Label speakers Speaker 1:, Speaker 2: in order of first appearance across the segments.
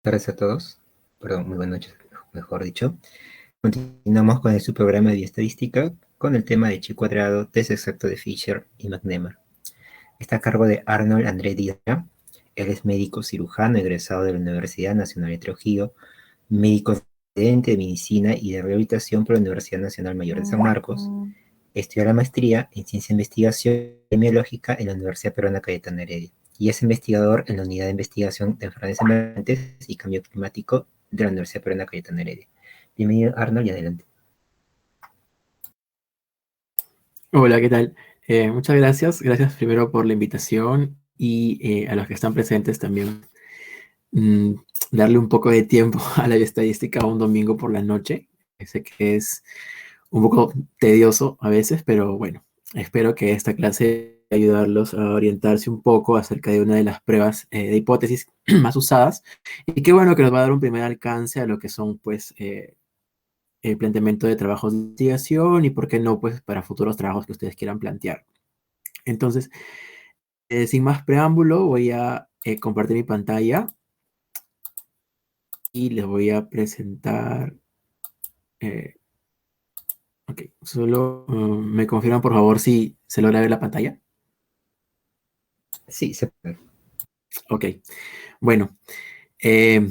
Speaker 1: Tardes a todos. Perdón, muy buenas noches, mejor dicho. Continuamos con su programa de bioestadística con el tema de chi cuadrado, test exacto de Fisher y McNemar. Está a cargo de Arnold André Díaz. Él es médico cirujano egresado de la Universidad Nacional de Trujillo, médico residente de medicina y de rehabilitación por la Universidad Nacional Mayor de San Marcos. Estudió la maestría en ciencia e investigación epidemiológica en la Universidad Peruana Cayetano Heredia y es investigador en la Unidad de Investigación de Enfermedades Emergentes y Cambio Climático de la Universidad Peruana Cayetano Heredia. Bienvenido, Arnold, y adelante.
Speaker 2: Hola, ¿qué tal? Muchas gracias. Gracias primero por la invitación y a los que están presentes también mm, darle un poco de tiempo a la estadística un domingo por la noche. Sé que es un poco tedioso a veces, pero bueno, espero que esta clase ayudarlos a orientarse un poco acerca de una de las pruebas de hipótesis más usadas y qué bueno que nos va a dar un primer alcance a lo que son pues el planteamiento de trabajos de investigación y por qué no pues para futuros trabajos que ustedes quieran plantear. Entonces, sin más preámbulo, voy a compartir mi pantalla y les voy a presentar. Ok, solo me confirman por favor si se logra ver la pantalla.
Speaker 1: Sí, se puede.
Speaker 2: Ok, bueno, eh,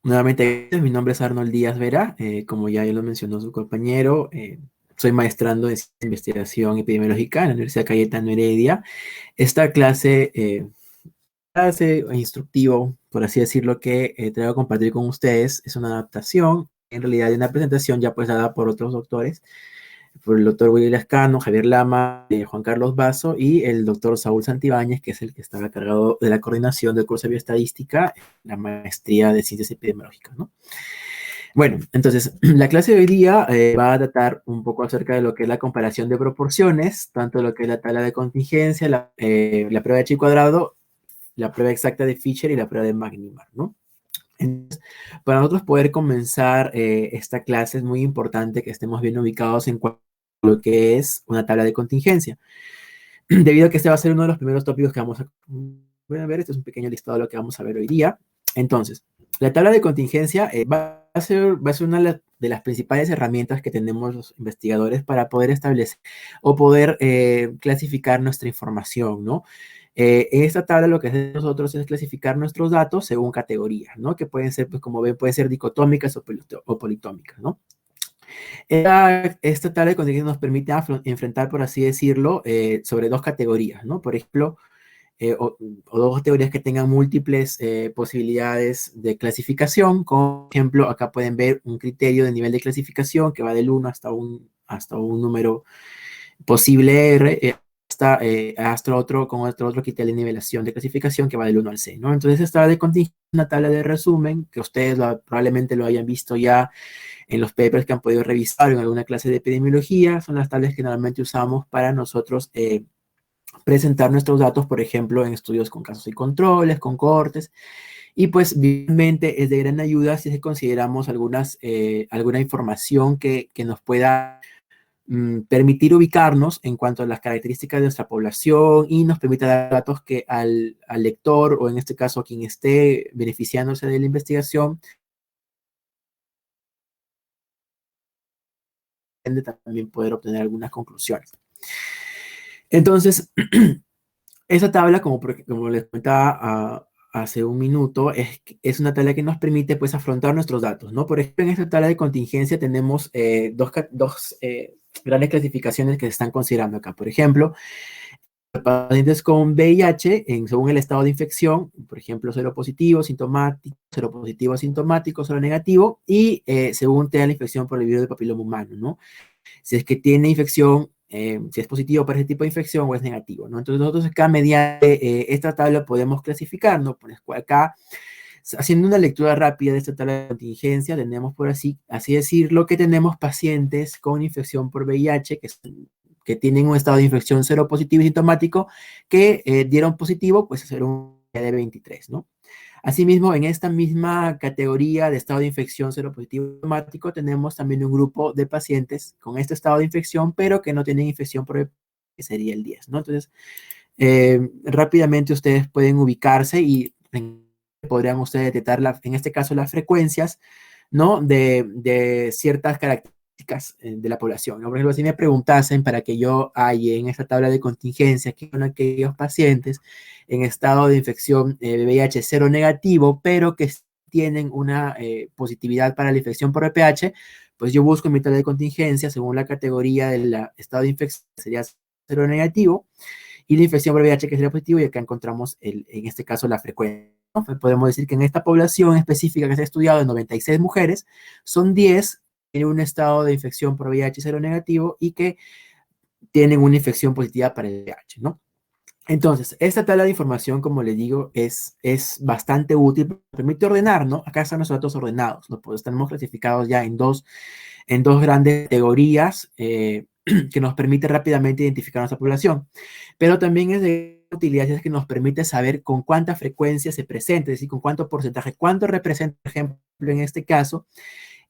Speaker 2: nuevamente mi nombre es Arnold Díaz Vera, como ya lo mencionó su compañero, soy maestrando en investigación epidemiológica en la Universidad Cayetano Heredia. Esta clase instructivo, por así decirlo, que traigo a compartir con ustedes es una adaptación, en realidad, de una presentación ya pues dada por otros doctores, por el doctor Willy Lascano, Javier Lama, Juan Carlos Basso y el doctor Saúl Santibáñez, que es el que estaba cargado de la coordinación del curso de bioestadística, la maestría de ciencias epidemiológicas, ¿no? Bueno, entonces, la clase de hoy día va a tratar un poco acerca de lo que es la comparación de proporciones, tanto lo que es la tabla de contingencia, la prueba de chi cuadrado, la prueba exacta de Fisher y la prueba de McNemar, ¿no? Entonces, para nosotros poder comenzar esta clase es muy importante que estemos bien ubicados en cuanto a lo que es una tabla de contingencia, debido a que este va a ser uno de los primeros tópicos que vamos a ver. Este es un pequeño listado de lo que vamos a ver hoy día. Entonces, la tabla de contingencia va a ser una de las principales herramientas que tenemos los investigadores para poder establecer o poder clasificar nuestra información, ¿no? En esta tabla lo que hacemos nosotros es clasificar nuestros datos según categorías, ¿no? Que pueden ser, pues como ven, pueden ser dicotómicas o politómicas, ¿no? Esta tabla de contingencia nos permite enfrentar, por así decirlo, sobre dos categorías, ¿no? Por ejemplo, o dos categorías que tengan múltiples posibilidades de clasificación. Como ejemplo, acá pueden ver un criterio de nivel de clasificación que va del 1 hasta un número posible R, hasta otro criterio de nivelación de clasificación que va del 1 al C, ¿no? Entonces, esta tabla de contingencia es una tabla de resumen que ustedes probablemente lo hayan visto ya en los papers que han podido revisar en alguna clase de epidemiología. Son las tablas que normalmente usamos para nosotros presentar nuestros datos, por ejemplo, en estudios con casos y controles, con cohortes, y pues visualmente es de gran ayuda si consideramos alguna información que nos pueda permitir ubicarnos en cuanto a las características de nuestra población y nos permita dar datos que al lector, o en este caso a quien esté beneficiándose de la investigación, también poder obtener algunas conclusiones. Entonces, esa tabla, como les comentaba hace un minuto, es una tabla que nos permite pues afrontar nuestros datos, ¿no? Por ejemplo, en esta tabla de contingencia tenemos dos grandes clasificaciones que se están considerando acá. Por ejemplo, pacientes con VIH, según el estado de infección, por ejemplo, seropositivo, asintomático, seronegativo, y según tenga la infección por el virus del papiloma humano, ¿no? Si es que tiene infección, si es positivo para ese tipo de infección o es negativo, ¿no? Entonces nosotros acá mediante esta tabla podemos clasificar, ¿no? Pues acá, haciendo una lectura rápida de esta tabla de contingencia, tenemos por así decirlo, que tenemos pacientes con infección por VIH que tienen un estado de infección seropositivo y sintomático que dieron positivo, pues hacer un de 23, ¿no? Asimismo, en esta misma categoría de estado de infección seropositivo sintomático, tenemos también un grupo de pacientes con este estado de infección, pero que no tienen infección por que sería el 10, ¿no? Entonces, rápidamente ustedes pueden ubicarse y podrían ustedes detectar, en este caso, las frecuencias, ¿no? De ciertas características de la población, ¿no? Por ejemplo, si me preguntasen para que yo halle en esta tabla de contingencia que son aquellos pacientes en estado de infección de VIH cero negativo, pero que tienen una positividad para la infección por VPH, pues yo busco en mi tabla de contingencia según la categoría del estado de infección, sería cero negativo, y la infección por VIH que sería positivo, y acá encontramos, en este caso, la frecuencia. ¿No? Podemos decir que en esta población específica que se ha estudiado de 96 mujeres, son 10 en un estado de infección por VIH cero negativo y que tienen una infección positiva para el VIH, ¿no? Entonces, esta tabla de información, como le digo, es bastante útil, permite ordenar, ¿no? Acá están los datos ordenados, ¿no? Pues tenemos clasificados ya en dos grandes categorías que nos permite rápidamente identificar a nuestra población. Pero también es de utilidad es que nos permite saber con cuánta frecuencia se presenta, es decir, con cuánto porcentaje, cuánto representa, por ejemplo, en este caso,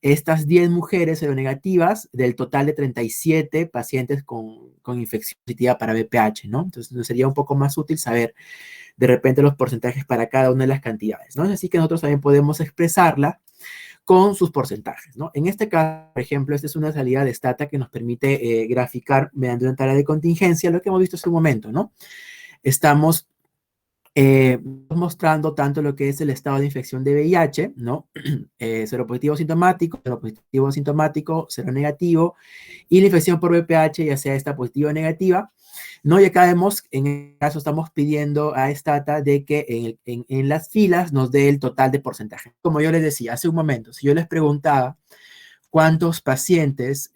Speaker 2: estas 10 mujeres seronegativas del total de 37 pacientes con infección positiva para VPH, ¿no? Entonces, sería un poco más útil saber de repente los porcentajes para cada una de las cantidades, ¿no? Así que nosotros también podemos expresarla con sus porcentajes, ¿no? En este caso, por ejemplo, esta es una salida de Stata que nos permite graficar mediante una tabla de contingencia lo que hemos visto hace un momento, ¿no? Estamos mostrando tanto lo que es el estado de infección de VIH, ¿no? Seropositivo sintomático, seronegativo, y la infección por VPH, ya sea esta positiva o negativa, ¿no? Y acá vemos, en el caso estamos pidiendo a Stata de que en las filas nos dé el total de porcentaje. Como yo les decía hace un momento, si yo les preguntaba cuántos pacientes,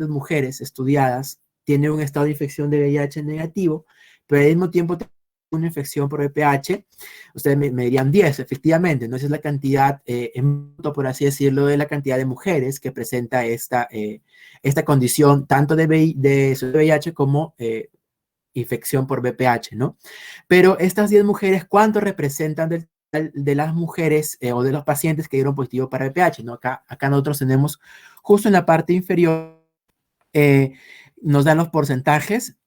Speaker 2: mujeres estudiadas, tienen un estado de infección de VIH negativo, pero al mismo tiempo una infección por VPH, ustedes me dirían 10, efectivamente, ¿no? Esa es la cantidad, por así decirlo, de la cantidad de mujeres que presenta esta condición, tanto de VIH como infección por VPH, ¿no? Pero estas 10 mujeres, ¿cuánto representan de las mujeres o de los pacientes que dieron positivo para VPH, ¿no? Acá nosotros tenemos justo en la parte inferior, nos dan los porcentajes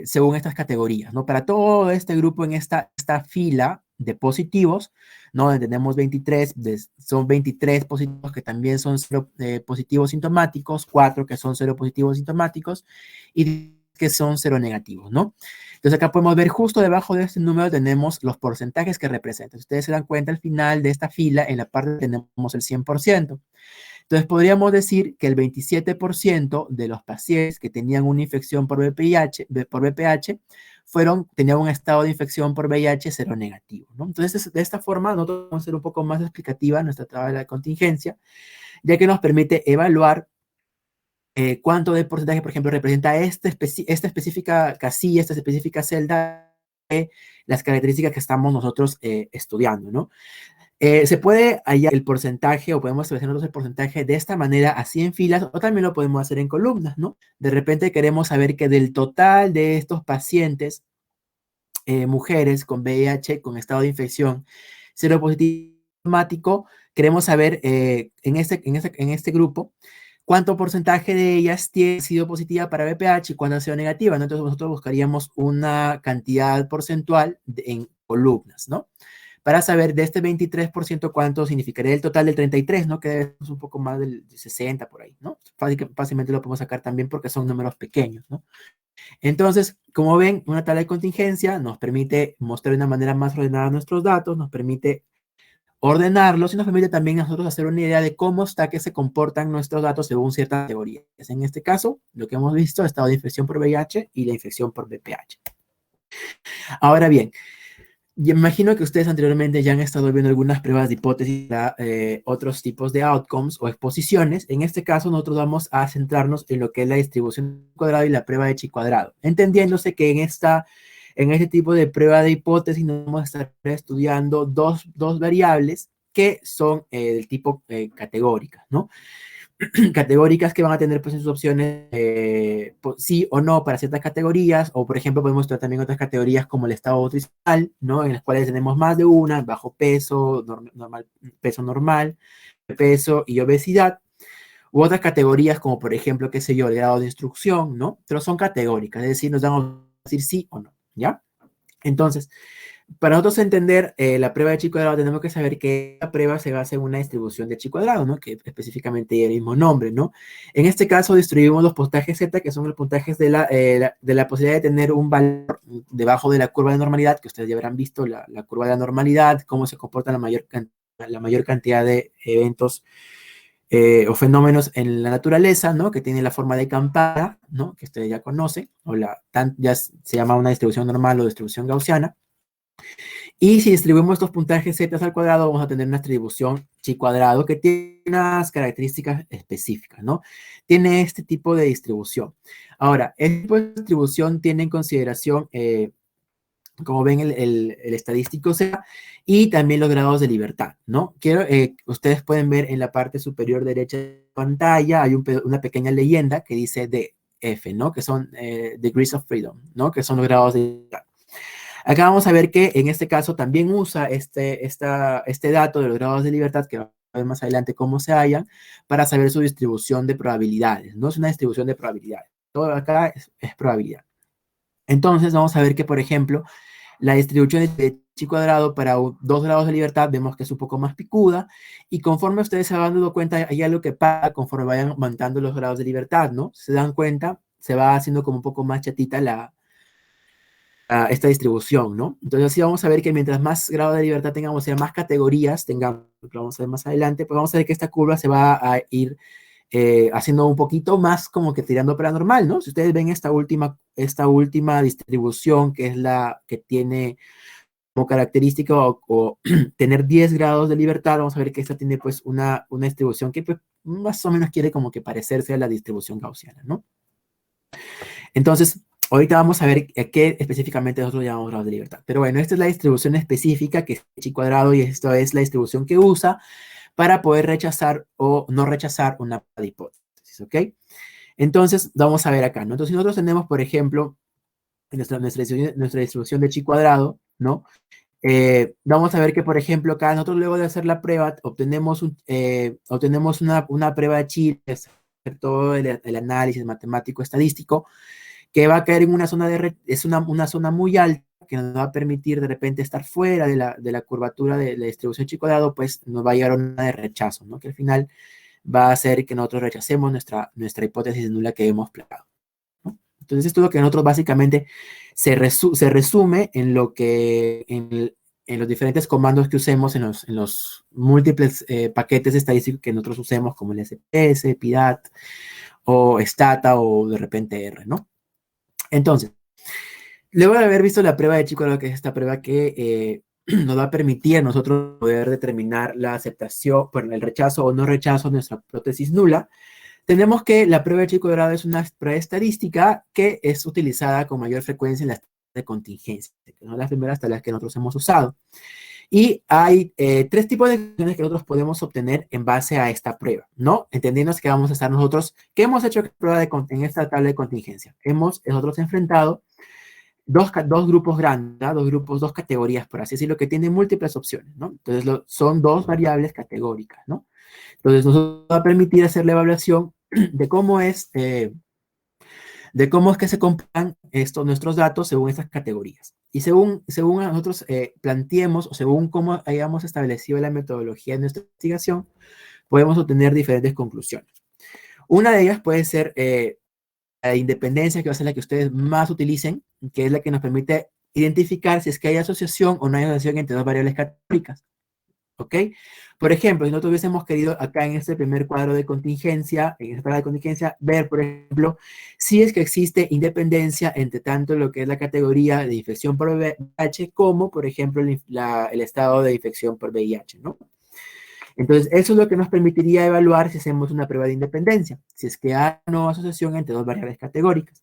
Speaker 2: según estas categorías, ¿no? Para todo este grupo en esta fila de positivos, ¿no? Tenemos 23, son 23 positivos que también son positivos sintomáticos, 4 que son positivos sintomáticos y que son negativos, ¿no? Entonces acá podemos ver justo debajo de este número tenemos los porcentajes que representan. Si ustedes se dan cuenta, al final de esta fila, en la parte tenemos el 100%. Entonces, podríamos decir que el 27% de los pacientes que tenían una infección por VPH tenían un estado de infección por VIH seronegativo, ¿no? Entonces, de esta forma, nosotros vamos a ser un poco más explicativa nuestra tabla de contingencia, ya que nos permite evaluar cuánto de porcentaje, por ejemplo, representa esta específica casilla, esta específica celda, de las características que estamos nosotros estudiando, ¿no? Se puede hallar el porcentaje o podemos establecer nosotros el porcentaje de esta manera, así en filas, o también lo podemos hacer en columnas, ¿no? De repente queremos saber que del total de estos pacientes, mujeres con VIH, con estado de infección seropositivo, queremos saber en este grupo cuánto porcentaje de ellas tiene sido positiva para VPH y cuánto ha sido negativa, ¿no? Entonces nosotros buscaríamos una cantidad porcentual en columnas, ¿no? Para saber de este 23% cuánto significaría el total del 33, ¿no? Que es un poco más del 60 por ahí, ¿no? Fácilmente lo podemos sacar también porque son números pequeños, ¿no? Entonces, como ven, una tabla de contingencia nos permite mostrar de una manera más ordenada nuestros datos, nos permite ordenarlos y nos permite también a nosotros hacer una idea de cómo está que se comportan nuestros datos según ciertas categorías. En este caso, lo que hemos visto, estado de infección por VIH y la infección por VPH. Ahora bien, y imagino que ustedes anteriormente ya han estado viendo algunas pruebas de hipótesis para otros tipos de outcomes o exposiciones. En este caso, nosotros vamos a centrarnos en lo que es la distribución cuadrado y la prueba de chi cuadrado, entendiéndose que en este tipo de prueba de hipótesis nos vamos a estar estudiando dos variables que son del tipo categóricas, ¿no? Categóricas que van a tener pues en sus opciones sí o no para ciertas categorías, o por ejemplo podemos mostrar también otras categorías como el estado nutricional, ¿no? En las cuales tenemos más de una, bajo peso, peso normal, peso y obesidad, u otras categorías como por ejemplo, qué sé yo, el grado de instrucción, ¿no? Pero son categóricas, es decir, nos dan a decir sí o no, ¿ya? Entonces, Para nosotros entender la prueba de chi cuadrado, tenemos que saber que la prueba se basa en una distribución de chi cuadrado, ¿no? Que específicamente lleva el mismo nombre, ¿no? En este caso, distribuimos los puntajes z, que son los puntajes de la posibilidad de tener un valor debajo de la curva de normalidad, que ustedes ya habrán visto la curva de la normalidad, cómo se comporta la mayor cantidad de eventos o fenómenos en la naturaleza, ¿no? Que tiene la forma de campana, ¿no? Que ustedes ya conocen, o ya se llama una distribución normal o distribución gaussiana. Y si distribuimos estos puntajes z al cuadrado, vamos a tener una distribución chi cuadrado que tiene unas características específicas, ¿no? Tiene este tipo de distribución. Ahora, este tipo de distribución tiene en consideración, como ven, el estadístico Z y también los grados de libertad, ¿no? Ustedes pueden ver en la parte superior derecha de la pantalla, hay una pequeña leyenda que dice DF, ¿no? Que son Degrees of Freedom, ¿no? Que son los grados de libertad. Acá vamos a ver que en este caso también usa este dato de los grados de libertad, que va a ver más adelante cómo se hallan, para saber su distribución de probabilidades. No es una distribución de probabilidades. Todo acá es probabilidad. Entonces vamos a ver que, por ejemplo, la distribución de chi cuadrado para 2 grados de libertad vemos que es un poco más picuda, y conforme ustedes se van dando cuenta, hay algo que pasa conforme vayan aumentando los grados de libertad, ¿no? Se dan cuenta, se va haciendo como un poco más chatita esta distribución, ¿no? Entonces así vamos a ver que mientras más grado de libertad tengamos, o sea, más categorías tengamos, lo vamos a ver más adelante, pues vamos a ver que esta curva se va a ir haciendo un poquito más como que tirando para normal, ¿no? Si ustedes ven esta última distribución, que es la que tiene como característica o tener 10 grados de libertad, vamos a ver que esta tiene pues una distribución que pues más o menos quiere como que parecerse a la distribución gaussiana, ¿no? Entonces, ahorita vamos a ver qué específicamente nosotros llamamos grados de libertad. Pero bueno, esta es la distribución específica que es chi cuadrado, y esto es la distribución que usa para poder rechazar o no rechazar una hipótesis, ¿ok? Entonces, vamos a ver acá, ¿no? Entonces, si nosotros tenemos, por ejemplo, nuestra distribución de chi cuadrado, ¿no? Vamos a ver que, por ejemplo, acá nosotros luego de hacer la prueba, obtenemos una prueba de chi, hacer todo el análisis matemático estadístico, que va a caer en una zona es una zona muy alta, que nos va a permitir de repente estar fuera de la curvatura de la distribución chi cuadrado, pues nos va a llegar a una de rechazo, ¿no? Que al final va a hacer que nosotros rechacemos nuestra hipótesis nula que hemos planteado, ¿no? Entonces esto es lo que nosotros básicamente se resume en lo que en los diferentes comandos que usemos, en los múltiples paquetes estadísticos que nosotros usemos, como el SPS, PIDAT, o Stata, o de repente R, ¿no? Entonces, luego de haber visto la prueba de chi cuadrado, que es esta prueba que nos va a permitir a nosotros poder determinar la aceptación, bueno, el rechazo o no rechazo de nuestra hipótesis nula, tenemos que la prueba de chi cuadrado es una prueba estadística que es utilizada con mayor frecuencia en las de contingencia, que son las primeras tareas que nosotros hemos usado. Y hay 3 tipos de conclusiones que nosotros podemos obtener en base a esta prueba, ¿no? Entendiendo que vamos a estar nosotros, ¿qué hemos hecho en esta tabla de contingencia? Nosotros enfrentado dos grupos grandes, dos categorías, por así decirlo, que tienen múltiples opciones, ¿no? Entonces, son 2 variables categóricas, ¿no? Entonces, nos va a permitir hacer la evaluación de cómo es que se comparan nuestros datos según estas categorías. Y según nosotros planteemos, o según cómo hayamos establecido la metodología de nuestra investigación, podemos obtener diferentes conclusiones. Una de ellas puede ser la independencia, que va a ser la que ustedes más utilicen, que es la que nos permite identificar si es que hay asociación o no hay asociación entre 2 variables categóricas. ¿Ok? Por ejemplo, si nosotros hubiésemos querido acá en este primer cuadro de contingencia, en esta tabla de contingencia, ver, por ejemplo, si es que existe independencia entre tanto lo que es la categoría de infección por VIH como, por ejemplo, el estado de infección por VIH, ¿no? Entonces, eso es lo que nos permitiría evaluar si hacemos una prueba de independencia, si es que hay o no asociación entre 2 variables categóricas.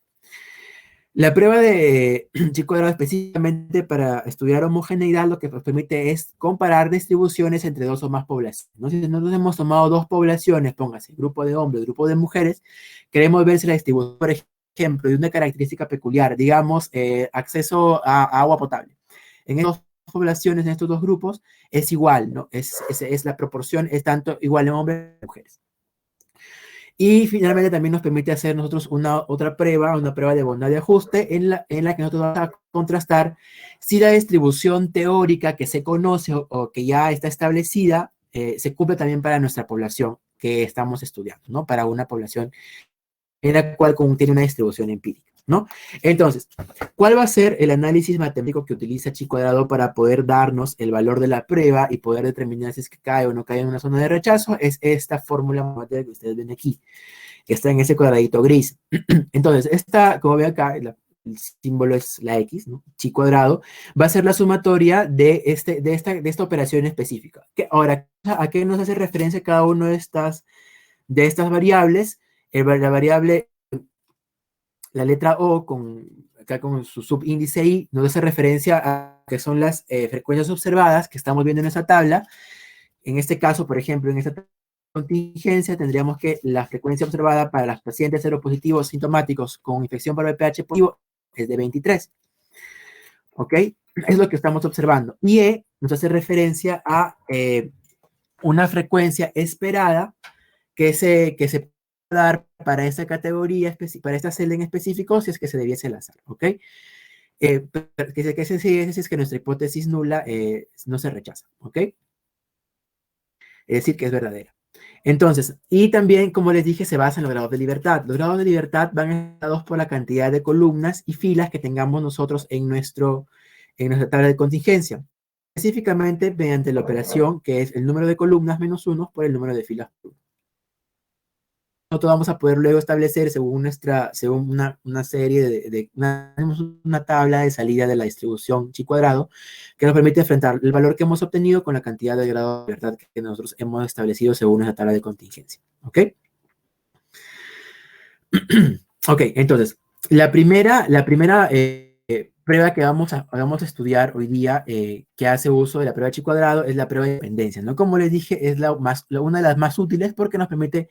Speaker 2: La prueba de chi cuadrado específicamente para estudiar homogeneidad lo que nos permite es comparar distribuciones entre 2 o más poblaciones, ¿no? Si nosotros hemos tomado 2 poblaciones, póngase, grupo de hombres, grupo de mujeres, queremos ver si la distribución, por ejemplo, de una característica peculiar, digamos, acceso a agua potable. En estas 2 poblaciones, en estos 2 grupos, es igual, ¿no? La proporción es tanto igual en hombres y mujeres. Y finalmente también nos permite hacer nosotros una prueba de bondad de ajuste en la que nosotros vamos a contrastar si la distribución teórica que se conoce o que ya está establecida se cumple también para nuestra población que estamos estudiando, ¿no? Para una población en la cual tiene una distribución empírica, ¿no? Entonces, ¿cuál va a ser el análisis matemático que utiliza Chi cuadrado para poder darnos el valor de la prueba y poder determinar si es que cae o no cae en una zona de rechazo? Es esta fórmula matemática que ustedes ven aquí, que está en ese cuadradito gris. Entonces, como ve acá, el símbolo es la X, ¿no? Chi cuadrado, va a ser la sumatoria de esta operación específica. Ahora, ¿a qué nos hace referencia cada una de estas variables? La variable, la letra O, acá con su subíndice I, nos hace referencia a que son las frecuencias observadas que estamos viendo en esa tabla. En este caso, por ejemplo, en esta contingencia, tendríamos que la frecuencia observada para los pacientes seropositivos sintomáticos con infección por VPH positivo es de 23. ¿Ok? Es lo que estamos observando. Y E nos hace referencia a una frecuencia esperada que se dar para esa categoría, para esta celda en específico, si es que se debiese al azar, ¿ok? Que es que nuestra hipótesis nula no se rechaza, ¿ok? Es decir, que es verdadera. Entonces, y también, como les dije, se basa en los grados de libertad. Los grados de libertad van dados por la cantidad de columnas y filas que tengamos nosotros en nuestra tabla de contingencia. Específicamente mediante la operación que es el número de columnas menos 1 por el número de filas. Nosotros vamos a poder luego establecer según una serie una tabla de salida de la distribución Chi cuadrado que nos permite enfrentar el valor que hemos obtenido con la cantidad de grado de libertad que nosotros hemos establecido según esa tabla de contingencia. ¿Ok? Ok, entonces, la primera prueba que vamos a estudiar hoy día que hace uso de la prueba Chi cuadrado es la prueba de dependencia, ¿no? Como les dije, es una de las más útiles porque nos permite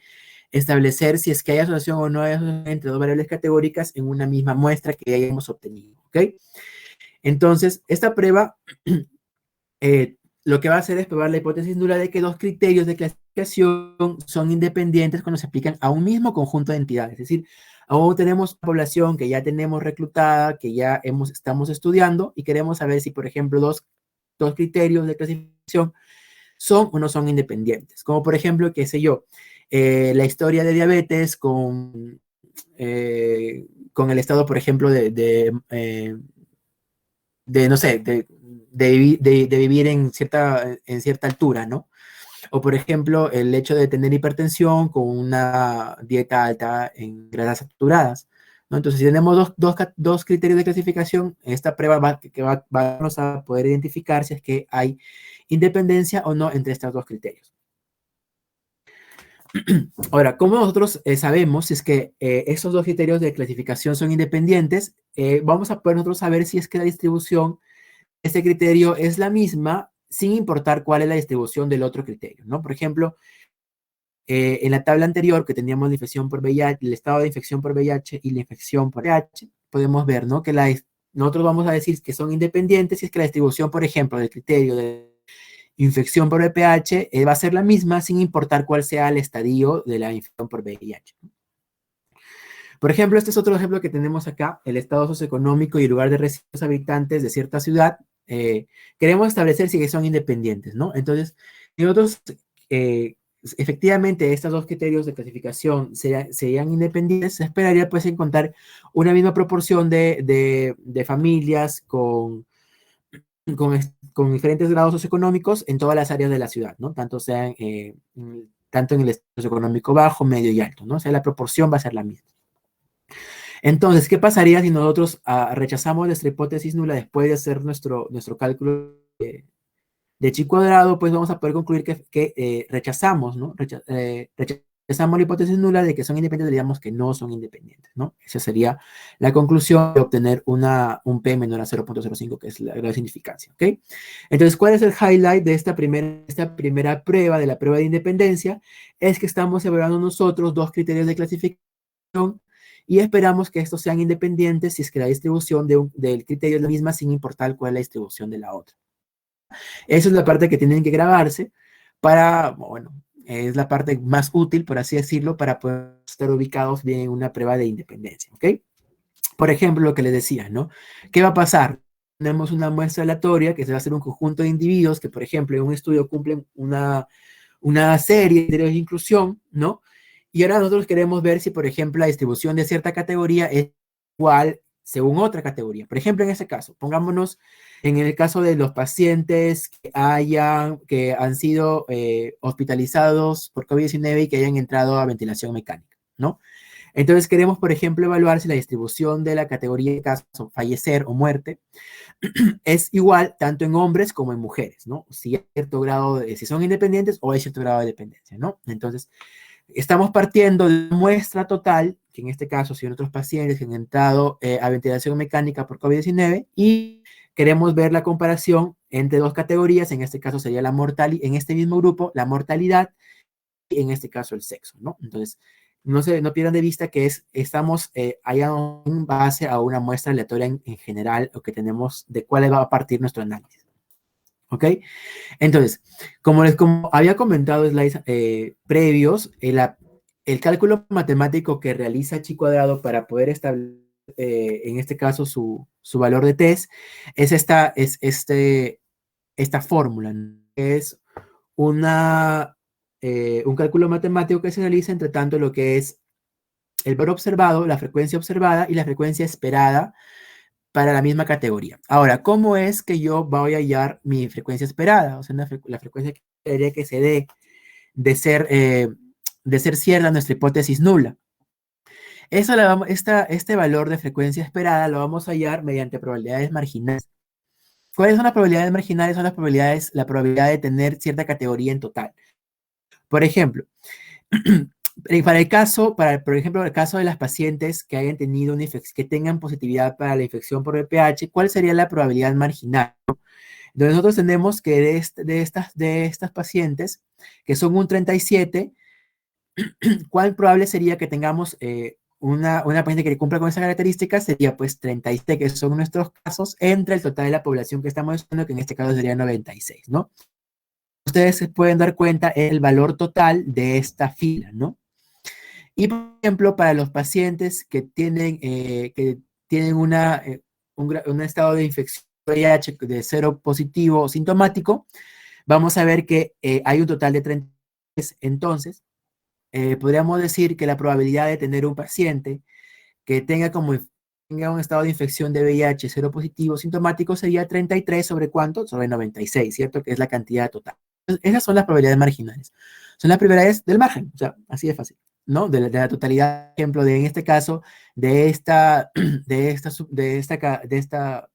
Speaker 2: establecer si es que hay asociación o no hay asociación entre dos variables categóricas en una misma muestra que hayamos obtenido, ¿ok? Entonces, esta prueba lo que va a hacer es probar la hipótesis nula de que dos criterios de clasificación son independientes cuando se aplican a un mismo conjunto de entidades. Es decir, aún tenemos población que ya tenemos reclutada, que ya estamos estudiando y queremos saber si, por ejemplo, dos criterios de clasificación son o no son independientes. Como por ejemplo, qué sé yo, la historia de diabetes con el estado, por ejemplo, no sé, de vivir en cierta altura, ¿no? O, por ejemplo, el hecho de tener hipertensión con una dieta alta en grasas saturadas, ¿no? Entonces, si tenemos dos criterios de clasificación, esta prueba vamos a poder identificar si es que hay independencia o no entre estos dos criterios. Ahora, ¿cómo nosotros sabemos si es que estos dos criterios de clasificación son independientes? Vamos a poder nosotros saber si es que la distribución de este criterio es la misma sin importar cuál es la distribución del otro criterio, ¿no? Por ejemplo, en la tabla anterior que teníamos la infección por VIH, el estado de infección por VIH y la infección por VIH, podemos ver, ¿no? Que nosotros vamos a decir que son independientes si es que la distribución, por ejemplo, del criterio de infección por VPH va a ser la misma sin importar cuál sea el estadio de la infección por VIH. Por ejemplo, este es otro ejemplo que tenemos acá, el estado socioeconómico y el lugar de residencia de los habitantes de cierta ciudad. Queremos establecer si son independientes, ¿no? Entonces, nosotros, efectivamente, estos dos criterios de clasificación serían independientes, se esperaría pues encontrar una misma proporción de familias con diferentes grados socioeconómicos en todas las áreas de la ciudad, ¿no? Tanto en el estado socioeconómico bajo, medio y alto, ¿no? O sea, la proporción va a ser la misma. Entonces, ¿qué pasaría si nosotros rechazamos nuestra hipótesis nula después de hacer nuestro cálculo de Chi cuadrado? Pues vamos a poder concluir que rechazamos, ¿no? Rechazamos la hipótesis nula de que son independientes, diríamos que no son independientes, ¿no? Esa sería la conclusión de obtener un P menor a 0.05, que es la grado de significancia, ¿ok? Entonces, ¿cuál es el highlight de esta primera prueba, de la prueba de independencia? Es que estamos evaluando nosotros dos criterios de clasificación y esperamos que estos sean independientes si es que la distribución del criterio es la misma sin importar cuál es la distribución de la otra. Esa es la parte que tienen que grabarse para, bueno, Es la parte más útil, por así decirlo, para poder estar ubicados bien en una prueba de independencia, ¿ok? Por ejemplo, lo que les decía, ¿no? ¿Qué va a pasar? Tenemos una muestra aleatoria que se va a hacer un conjunto de individuos que, por ejemplo, en un estudio cumplen una serie de criterios de inclusión, ¿no? Y ahora nosotros queremos ver si, por ejemplo, la distribución de cierta categoría es igual según otra categoría. Por ejemplo, en este caso, pongámonos en el caso de los pacientes que han sido hospitalizados por COVID-19 y que hayan entrado a ventilación mecánica, ¿no? Entonces queremos, por ejemplo, evaluar si la distribución de la categoría de casos, fallecer o muerte, es igual tanto en hombres como en mujeres, ¿no? Si hay cierto grado si son independientes o hay cierto grado de dependencia, ¿no? Entonces, estamos partiendo de una muestra total, que en este caso son otros pacientes que han entrado a ventilación mecánica por COVID-19 y queremos ver la comparación entre dos categorías, en este caso sería la mortalidad, en este mismo grupo, la mortalidad y en este caso el sexo, ¿no? Entonces, no pierdan de vista que estamos allá en base a una muestra aleatoria en general o que tenemos de cuál va a partir nuestro análisis. ¿Ok? Entonces, como había comentado slides previos, el cálculo matemático que realiza Chi cuadrado para poder establecer, en este caso, su valor de test, es esta fórmula, ¿no? Es un cálculo matemático que se realiza entre tanto lo que es el valor observado, la frecuencia observada y la frecuencia esperada para la misma categoría. Ahora, ¿cómo es que yo voy a hallar mi frecuencia esperada? O sea, la frecuencia que se dé de ser cierta nuestra hipótesis nula. Este valor de frecuencia esperada lo vamos a hallar mediante probabilidades marginales. ¿Cuáles son las probabilidades marginales? Son la probabilidad de tener cierta categoría en total. Por ejemplo, por ejemplo, el caso de las pacientes que hayan tenido que tengan positividad para la infección por VPH, ¿cuál sería la probabilidad marginal? Entonces nosotros tenemos que de estas pacientes, que son un 37, ¿cuál probable sería que tengamos una paciente que cumpla con esa característica? Sería pues 37, que son nuestros casos, entre el total de la población que estamos estudiando, que en este caso sería 96, ¿no? Ustedes se pueden dar cuenta el valor total de esta fila, ¿no? Y, por ejemplo, para los pacientes que tienen un estado de infección VIH de cero positivo sintomático, vamos a ver que hay un total de 33. Entonces, podríamos decir que la probabilidad de tener un paciente que tenga un estado de infección de VIH cero positivo sintomático sería 33 sobre ¿cuánto? Sobre 96, ¿cierto? Que es la cantidad total. Entonces, esas son las probabilidades marginales. Son las probabilidades del margen, o sea, así de fácil, ¿no? De la totalidad, por ejemplo, en este caso, de esta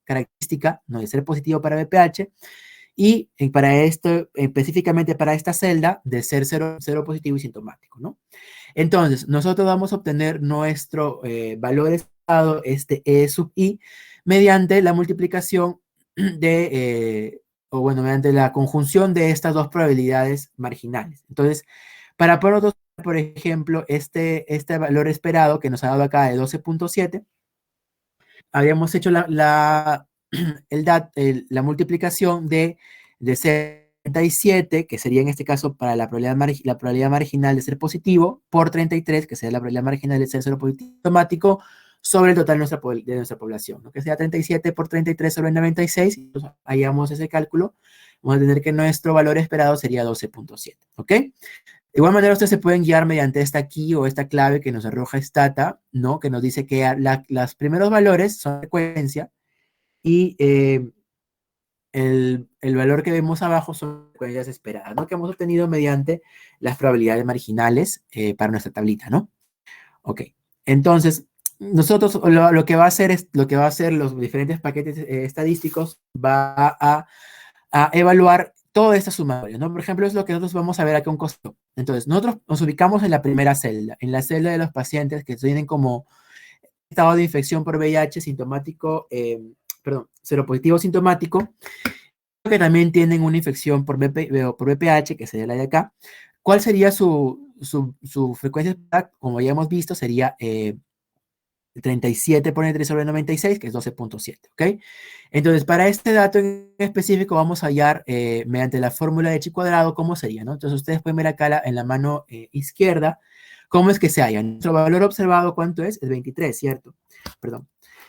Speaker 2: característica, ¿no? De ser positivo para VPH, y para esto, específicamente para esta celda, de ser cero positivo y sintomático, ¿no? Entonces, nosotros vamos a obtener nuestro valor esperado, este E sub i, mediante la multiplicación mediante la conjunción de estas dos probabilidades marginales. Entonces, para poder nosotros, por ejemplo, este valor esperado que nos ha dado acá de 12.7, habíamos hecho la multiplicación de 67, que sería en este caso para la probabilidad marginal de ser positivo, por 33, que sería la probabilidad marginal de ser cero positivo automático, sobre el total de nuestra población, ¿no? Que sea 37 por 33 sobre 96, y hallamos ese cálculo, vamos a tener que nuestro valor esperado sería 12.7, ¿ok? De igual manera, ustedes se pueden guiar mediante esta key o esta clave que nos arroja Stata, ¿no? Que nos dice que los primeros valores son frecuencia y el valor que vemos abajo son frecuencias esperadas, ¿no? Que hemos obtenido mediante las probabilidades marginales para nuestra tablita, ¿no? Ok. Entonces, nosotros lo que va a hacer los diferentes paquetes estadísticos va a evaluar todas estas sumatorias, ¿no? Por ejemplo, es lo que nosotros vamos a ver aquí un costo. Entonces, nosotros nos ubicamos en la primera celda, en la celda de los pacientes que tienen como estado de infección por VIH sintomático, seropositivo sintomático, que también tienen una infección por VPH, que sería la de acá. ¿Cuál sería su frecuencia? Como ya hemos visto, sería 37 por 33 sobre 96, que es 12.7, ¿ok? Entonces, para este dato en específico vamos a hallar mediante la fórmula de chi cuadrado cómo sería, ¿no? Entonces, ustedes pueden ver acá en la mano izquierda cómo es que se halla. Nuestro valor observado, ¿cuánto es? Es 23, ¿cierto? Perdón.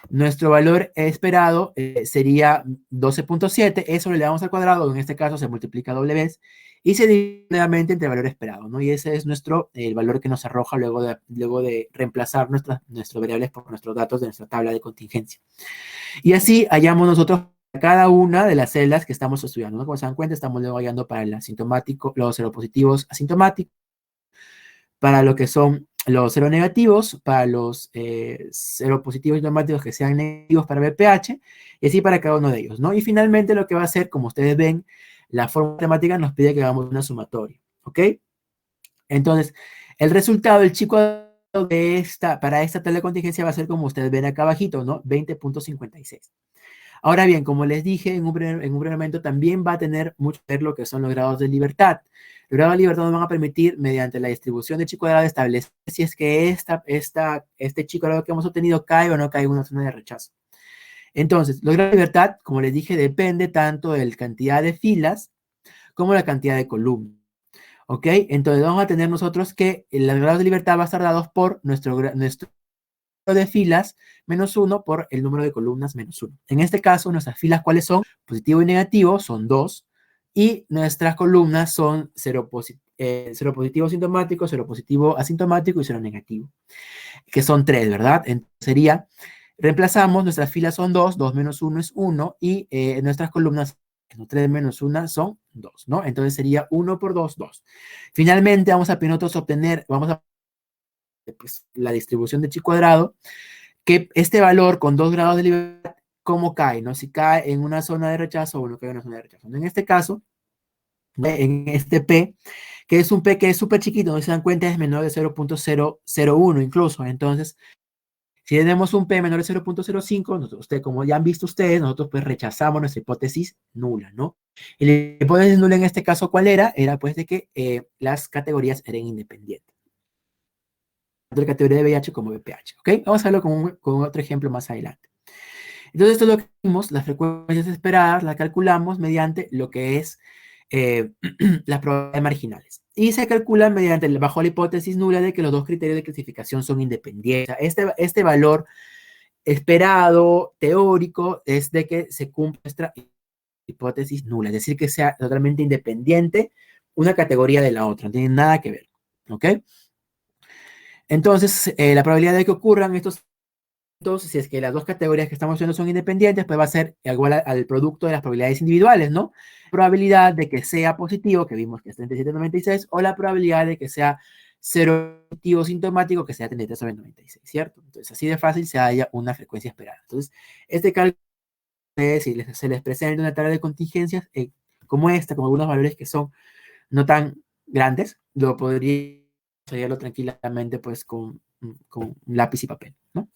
Speaker 2: Nuestro valor esperado sería 12.7, eso le damos al cuadrado, en este caso se multiplica doble vez, y se divide nuevamente entre el valor esperado, ¿no? Y ese es el valor que nos arroja luego de reemplazar nuestros variables por nuestros datos de nuestra tabla de contingencia. Y así hallamos nosotros cada una de las celdas que estamos estudiando, ¿no? Como se dan cuenta, estamos luego hallando para el asintomático, los seropositivos asintomáticos, para lo que son los seronegativos, para los seropositivos asintomáticos que sean negativos para BPH, y así para cada uno de ellos, ¿no? Y finalmente lo que va a hacer, como ustedes ven, la fórmula matemática nos pide que hagamos una sumatoria, ¿ok? Entonces, el resultado del chico para esta tabla de contingencia va a ser como ustedes ven acá abajito, ¿no? 20.56. Ahora bien, como les dije en un primer momento, también va a tener mucho que ver lo que son los grados de libertad. Los grados de libertad nos van a permitir, mediante la distribución de chi cuadrado, establecer si es que este chi cuadrado que hemos obtenido cae o no cae en una zona de rechazo. Entonces, los grados de libertad, como les dije, depende tanto de la cantidad de filas como la cantidad de columnas. ¿Ok? Entonces vamos a tener nosotros que los grados de libertad va a estar dados por nuestro de filas menos 1 por el número de columnas menos 1. En este caso, nuestras filas, ¿cuáles son? Positivo y negativo son 2. Y nuestras columnas son cero positivo sintomático, cero positivo asintomático y cero negativo, que son 3, ¿verdad? Entonces sería, reemplazamos, nuestras filas son 2, 2 menos 1 es 1, y nuestras columnas 3 menos 1 son 2, ¿no? Entonces sería 1 por 2, 2. Finalmente vamos a nosotros obtener, pues, la distribución de chi cuadrado, que este valor con 2 grados de libertad, ¿cómo cae? ¿No? Si cae en una zona de rechazo o no cae en una zona de rechazo. En este caso, en este P, que es un P que es súper chiquito, no se dan cuenta, es menor de 0.001 incluso. Entonces, si tenemos un P menor de 0.05, como ya han visto ustedes, nosotros pues rechazamos nuestra hipótesis nula, ¿no? Y la hipótesis nula en este caso, ¿cuál era? Era pues de que las categorías eran independientes. Tanto la categoría de VIH como VPH, ¿ok? Vamos a verlo con otro ejemplo más adelante. Entonces, esto es lo que vimos, las frecuencias esperadas las calculamos mediante lo que es las probabilidades marginales. Y se calculan bajo la hipótesis nula de que los dos criterios de clasificación son independientes. Este valor esperado, teórico, es de que se cumpla nuestra hipótesis nula, es decir, que sea totalmente independiente una categoría de la otra, no tiene nada que ver, ¿ok? Entonces, la probabilidad de que ocurran estos, si es que las dos categorías que estamos viendo son independientes, pues va a ser igual al producto de las probabilidades individuales, ¿no? Probabilidad de que sea positivo, que vimos que es 37,96, o la probabilidad de que sea cero positivo sintomático, que sea 33,96, ¿cierto? Entonces, así de fácil se halla una frecuencia esperada. Entonces, este cálculo, si se les presenta una tabla de contingencias como esta, con algunos valores que son no tan grandes, lo podría hallarlo tranquilamente, pues, con un lápiz y papel, ¿no?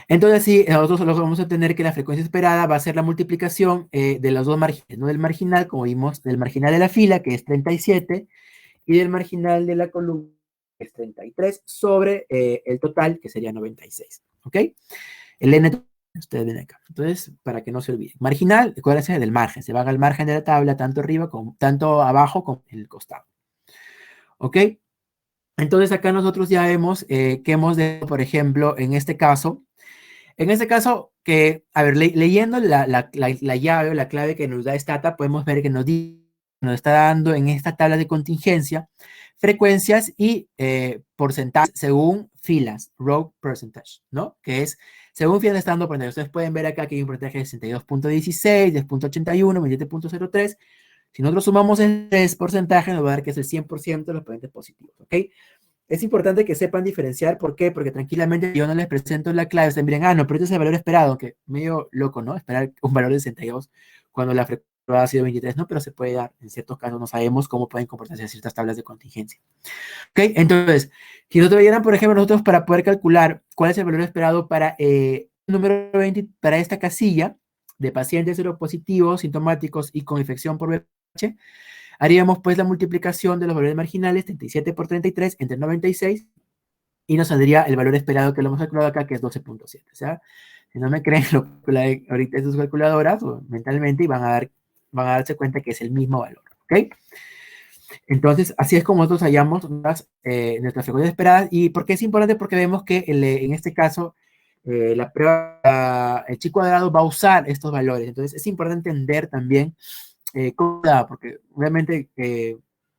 Speaker 2: Entonces, sí, nosotros solo vamos a tener que la frecuencia esperada va a ser la multiplicación de los dos márgenes, ¿no? Del marginal, como vimos, del marginal de la fila, que es 37, y del marginal de la columna, que es 33, sobre el total, que sería 96, ¿ok? El n, ustedes ven acá. Entonces, para que no se olviden. Marginal, acuérdense del margen, se va al margen de la tabla, tanto abajo como en el costado, ¿ok? Entonces, acá nosotros ya vemos que hemos de, por ejemplo, en este caso, que, a ver, leyendo la llave o la clave que nos da Stata, podemos ver que nos está dando en esta tabla de contingencia frecuencias y porcentajes según filas, row percentage, ¿no? Que es, según filas está dando porcentaje. Ustedes pueden ver acá que hay un porcentaje de 62.16, 10.81, 27.03. Si nosotros sumamos el 3 porcentaje, nos va a dar que es el 100% de los ponentes positivos, ¿ok? Es importante que sepan diferenciar. ¿Por qué? Porque tranquilamente yo no les presento la clave. Ustedes miren, no, pero este es el valor esperado, aunque medio loco, ¿no? Esperar un valor de 62 cuando la frecuencia ha sido 23, ¿no? Pero se puede dar. En ciertos casos no sabemos cómo pueden comportarse ciertas tablas de contingencia. ¿Ok? Entonces, si nosotros vieran, por ejemplo, nosotros para poder calcular cuál es el valor esperado para número 20, para esta casilla de pacientes seropositivos, sintomáticos y con infección por VIH, haríamos pues la multiplicación de los valores marginales, 37 por 33, entre 96, y nos saldría el valor esperado que lo hemos calculado acá, que es 12.7. O sea, si no me creen, lo calcularé ahorita en sus calculadoras o mentalmente y van a darse cuenta que es el mismo valor, ¿ok? Entonces, así es como nosotros hallamos nuestras frecuencias esperadas. ¿Y por qué es importante? Porque vemos que en este caso, la prueba, el chi cuadrado va a usar estos valores. Entonces, es importante entender también cómo da, porque obviamente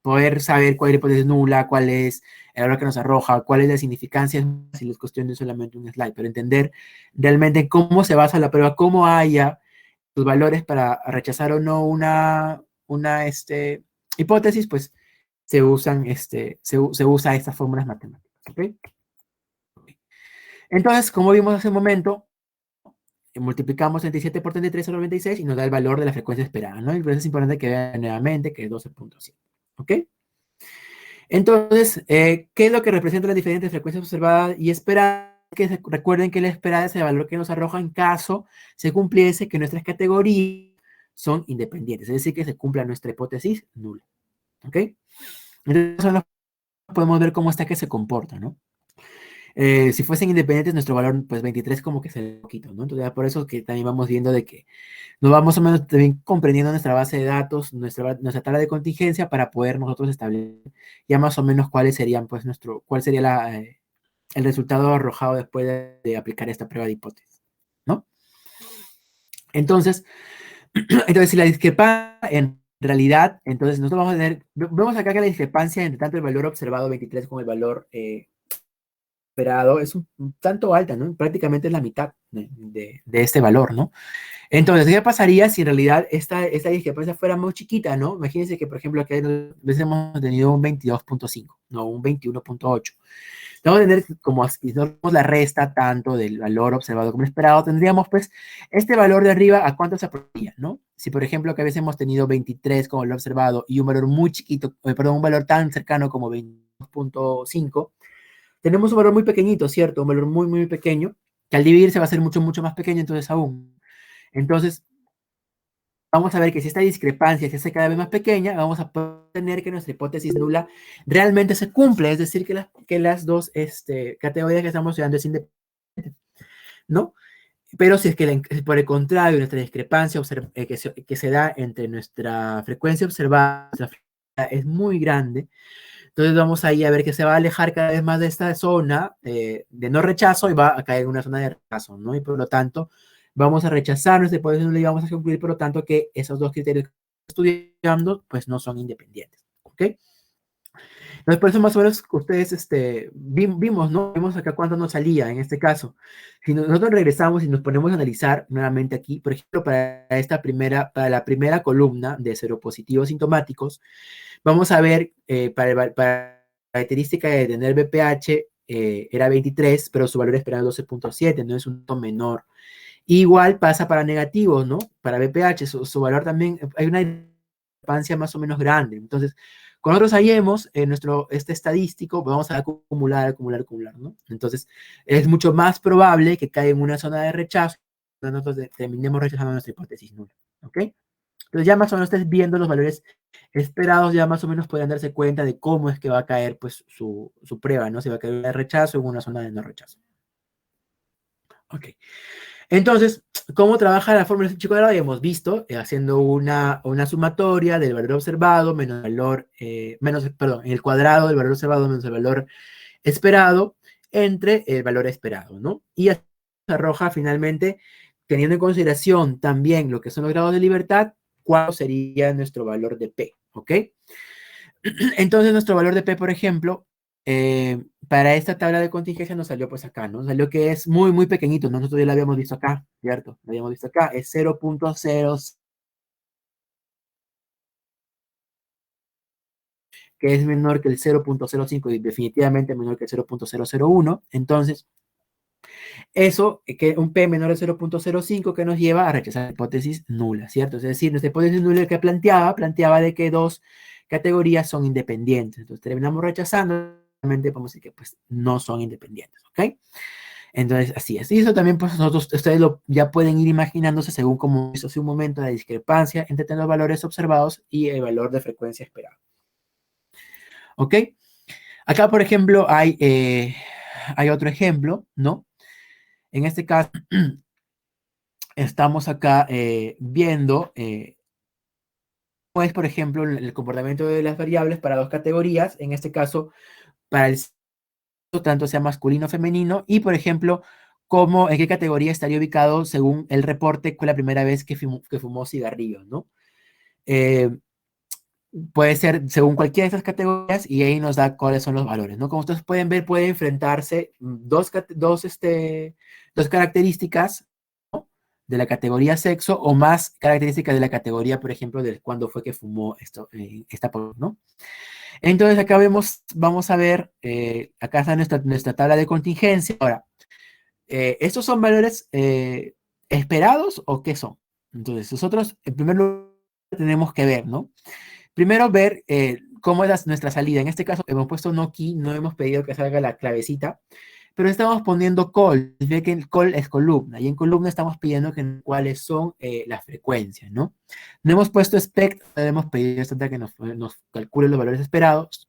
Speaker 2: poder saber cuál es la hipótesis nula, cuál es el valor que nos arroja, cuál es la significancia, si es cuestión de solamente un slide, pero entender realmente cómo se basa la prueba, cómo haya los valores para rechazar o no una hipótesis, pues se usa estas fórmulas matemáticas. ¿Okay? Entonces, como vimos hace un momento, multiplicamos 37 por 33 sobre 96 y nos da el valor de la frecuencia esperada, ¿no? Y por eso es importante que vean nuevamente que es 12.7. ¿Ok? Entonces, ¿qué es lo que representa las diferentes frecuencias observadas y esperadas? Recuerden que la esperada es el valor que nos arroja en caso se cumpliese que nuestras categorías son independientes, es decir, que se cumpla nuestra hipótesis nula. ¿Ok? Entonces, podemos ver cómo está que se comporta, ¿no? Si fuesen independientes, nuestro valor, pues 23 como que se poquito, ¿no? Entonces, por eso que también vamos viendo de que nos vamos más o menos también comprendiendo nuestra base de datos, nuestra tabla de contingencia para poder nosotros establecer ya más o menos cuáles serían, pues, cuál sería el resultado arrojado después de aplicar esta prueba de hipótesis, ¿no? Entonces, si la discrepancia en realidad, entonces nosotros vamos a tener, vemos acá que la discrepancia entre tanto el valor observado 23 con el valor esperado es un tanto alta, ¿no? Prácticamente es la mitad de este valor, ¿no? Entonces, ¿qué pasaría si en realidad esta discrepancia fuera muy chiquita, ¿no? Imagínense que, por ejemplo, aquí a veces hemos tenido un 22.5, no, un 21.8. Vamos a tener, como si no hacemos la resta tanto del valor observado como esperado, tendríamos, pues, este valor de arriba, ¿a cuánto se aproximaría, no? Si, por ejemplo, que a veces hemos tenido 23 como lo observado y un valor muy chiquito, perdón, un valor tan cercano como 22.5, tenemos un valor muy pequeñito, ¿cierto? Un valor muy, muy pequeño, que al dividirse va a ser mucho, mucho más pequeño, entonces aún. Entonces, vamos a ver que si esta discrepancia se hace cada vez más pequeña, vamos a tener que nuestra hipótesis nula realmente se cumple, es decir, que las dos categorías que estamos estudiando es independiente, ¿no? Pero si es que por el contrario, nuestra discrepancia que se da entre nuestra frecuencia observada es muy grande, entonces vamos ahí a ver que se va a alejar cada vez más de esta zona de no rechazo y va a caer en una zona de rechazo, ¿no? Y por lo tanto, vamos a rechazar nuestra hipótesis nula y vamos a concluir, por lo tanto, que esos dos criterios que estamos estudiando, pues no son independientes, ¿ok? Entonces, por eso más o menos ustedes vimos, ¿no? Vimos acá cuánto nos salía en este caso. Si nosotros regresamos y nos ponemos a analizar nuevamente aquí, por ejemplo, para la primera columna de seropositivos sintomáticos, vamos a ver para la característica de tener BPH era 23, pero su valor esperado es 12.7, no es un punto menor. Igual pasa para negativos, ¿no? Para BPH, su valor también, hay una discrepancia más o menos grande. Entonces, con nosotros hallemos este estadístico, vamos a acumular, ¿no? Entonces, es mucho más probable que caiga en una zona de rechazo, nosotros terminemos rechazando nuestra hipótesis nula, ¿ok? Entonces, ya más o menos ustedes viendo los valores esperados, ya más o menos pueden darse cuenta de cómo es que va a caer, pues, su prueba, ¿no? Si va a caer de rechazo en una zona de no rechazo. Ok. Entonces, ¿cómo trabaja la fórmula de chi cuadrado? Ya hemos visto, haciendo una sumatoria del valor observado menos el valor, el cuadrado del valor observado menos el valor esperado entre el valor esperado, ¿no? Y se arroja finalmente, teniendo en consideración también lo que son los grados de libertad, cuál sería nuestro valor de P, ¿ok? Entonces, nuestro valor de P, por ejemplo, para esta tabla de contingencia nos salió pues acá, ¿no? Salió que es muy, muy pequeñito. Nosotros ya lo habíamos visto acá, ¿cierto? Lo habíamos visto acá. Es 0.0, que es menor que el 0.05 y definitivamente menor que el 0.001. Entonces, eso, que un P menor de 0.05 que nos lleva a rechazar la hipótesis nula, ¿cierto? Es decir, nuestra hipótesis nula que planteaba de que dos categorías son independientes. Entonces, terminamos rechazando, realmente podemos decir que pues no son independientes, ¿ok? Entonces, así es. Y eso también, pues, ustedes ya pueden ir imaginándose según como hizo hace un momento la discrepancia entre los valores observados y el valor de frecuencia esperado. ¿Ok? Acá, por ejemplo, hay hay otro ejemplo, ¿no? En este caso, estamos acá viendo pues, por ejemplo, el comportamiento de las variables para dos categorías, en este caso, para el sexo, tanto sea masculino o femenino, y, por ejemplo, cómo, en qué categoría estaría ubicado según el reporte con la primera vez que fumó cigarrillos, ¿no? Puede ser según cualquiera de estas categorías y ahí nos da cuáles son los valores, ¿no? Como ustedes pueden ver, puede enfrentarse dos características, ¿no? De la categoría sexo o más características de la categoría, por ejemplo, de cuándo fue que fumó ¿no? Entonces acá vamos a ver, acá está nuestra tabla de contingencia. Ahora, ¿estos son valores esperados o qué son? Entonces, nosotros en primer lugar tenemos que ver, ¿no? Primero ver cómo es nuestra salida. En este caso hemos puesto no key, no hemos pedido que salga la clavecita, pero estamos poniendo call. Significa que el call es columna, y en columna estamos pidiendo cuáles son las frecuencias, ¿no? No hemos puesto expect, no hemos pedido que nos calcule los valores esperados,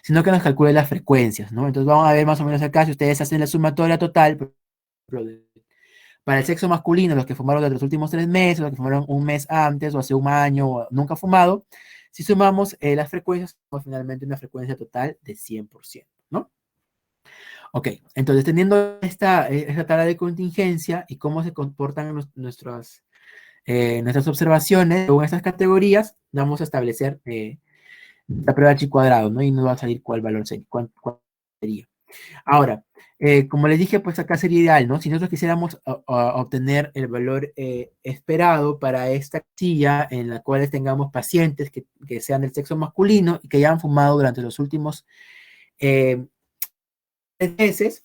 Speaker 2: sino que nos calcule las frecuencias, ¿no? Entonces vamos a ver más o menos acá, si ustedes hacen la sumatoria total, por ejemplo, para el sexo masculino, los que fumaron durante los últimos 3 meses, los que fumaron un mes antes o hace un año o nunca fumado, si sumamos las frecuencias, tenemos finalmente una frecuencia total de 100%, ¿no? Ok, entonces teniendo esta tabla de contingencia y cómo se comportan nuestras observaciones según estas categorías, vamos a establecer la prueba chi cuadrado, ¿no? Y nos va a salir cuál valor sería, cuál sería. Ahora, como les dije, pues acá sería ideal, ¿no? Si nosotros quisiéramos obtener el valor esperado para esta casilla en la cual tengamos pacientes que sean del sexo masculino y que hayan fumado durante los últimos 3 meses,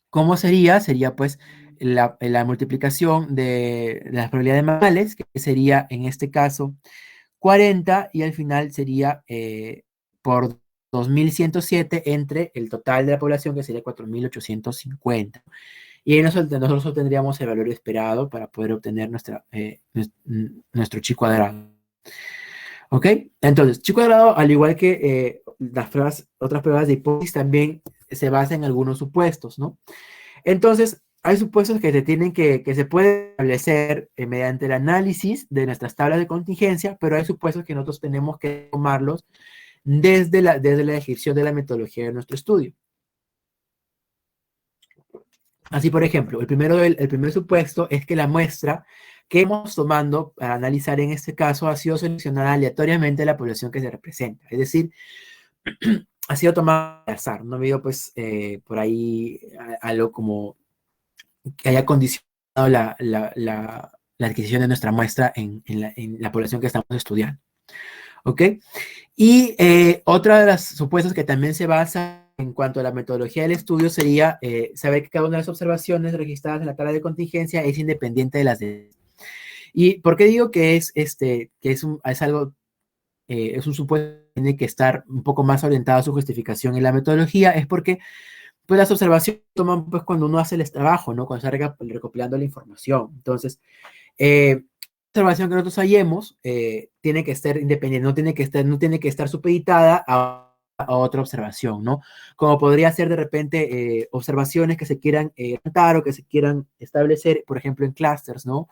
Speaker 2: ¿cómo sería? Sería pues la multiplicación de las probabilidades normales, que sería en este caso 40, y al final sería por 2107 entre el total de la población, que sería 4850. Y ahí nosotros obtendríamos el valor esperado para poder obtener nuestro chi cuadrado. ¿Ok? Entonces, chi cuadrado, al igual que otras pruebas de hipótesis, también se basa en algunos supuestos, ¿no? Entonces, hay supuestos que se pueden establecer mediante el análisis de nuestras tablas de contingencia, pero hay supuestos que nosotros tenemos que tomarlos desde la descripción de la metodología de nuestro estudio. Así, por ejemplo, el primer supuesto es que la muestra que hemos tomando para analizar en este caso ha sido seleccionada aleatoriamente de la población que se representa. Es decir, ha sido tomada al azar. No ha habido, pues, por ahí algo como que haya condicionado la adquisición de nuestra muestra en la población que estamos estudiando. ¿Ok? Y otra de las supuestos que también se basa en cuanto a la metodología del estudio sería saber que cada una de las observaciones registradas en la tabla de contingencia es independiente de las de... ¿Y por qué digo que es un supuesto que tiene que estar un poco más orientado a su justificación en la metodología? Es porque pues las observaciones toman pues cuando uno hace el trabajo, ¿no? Cuando está recopilando la información. Entonces, observación que nosotros hallemos tiene que estar independiente, no tiene que estar supeditada a otra observación, ¿no? Como podría ser de repente observaciones que se quieran tratar o que se quieran establecer, por ejemplo, en clusters, ¿no?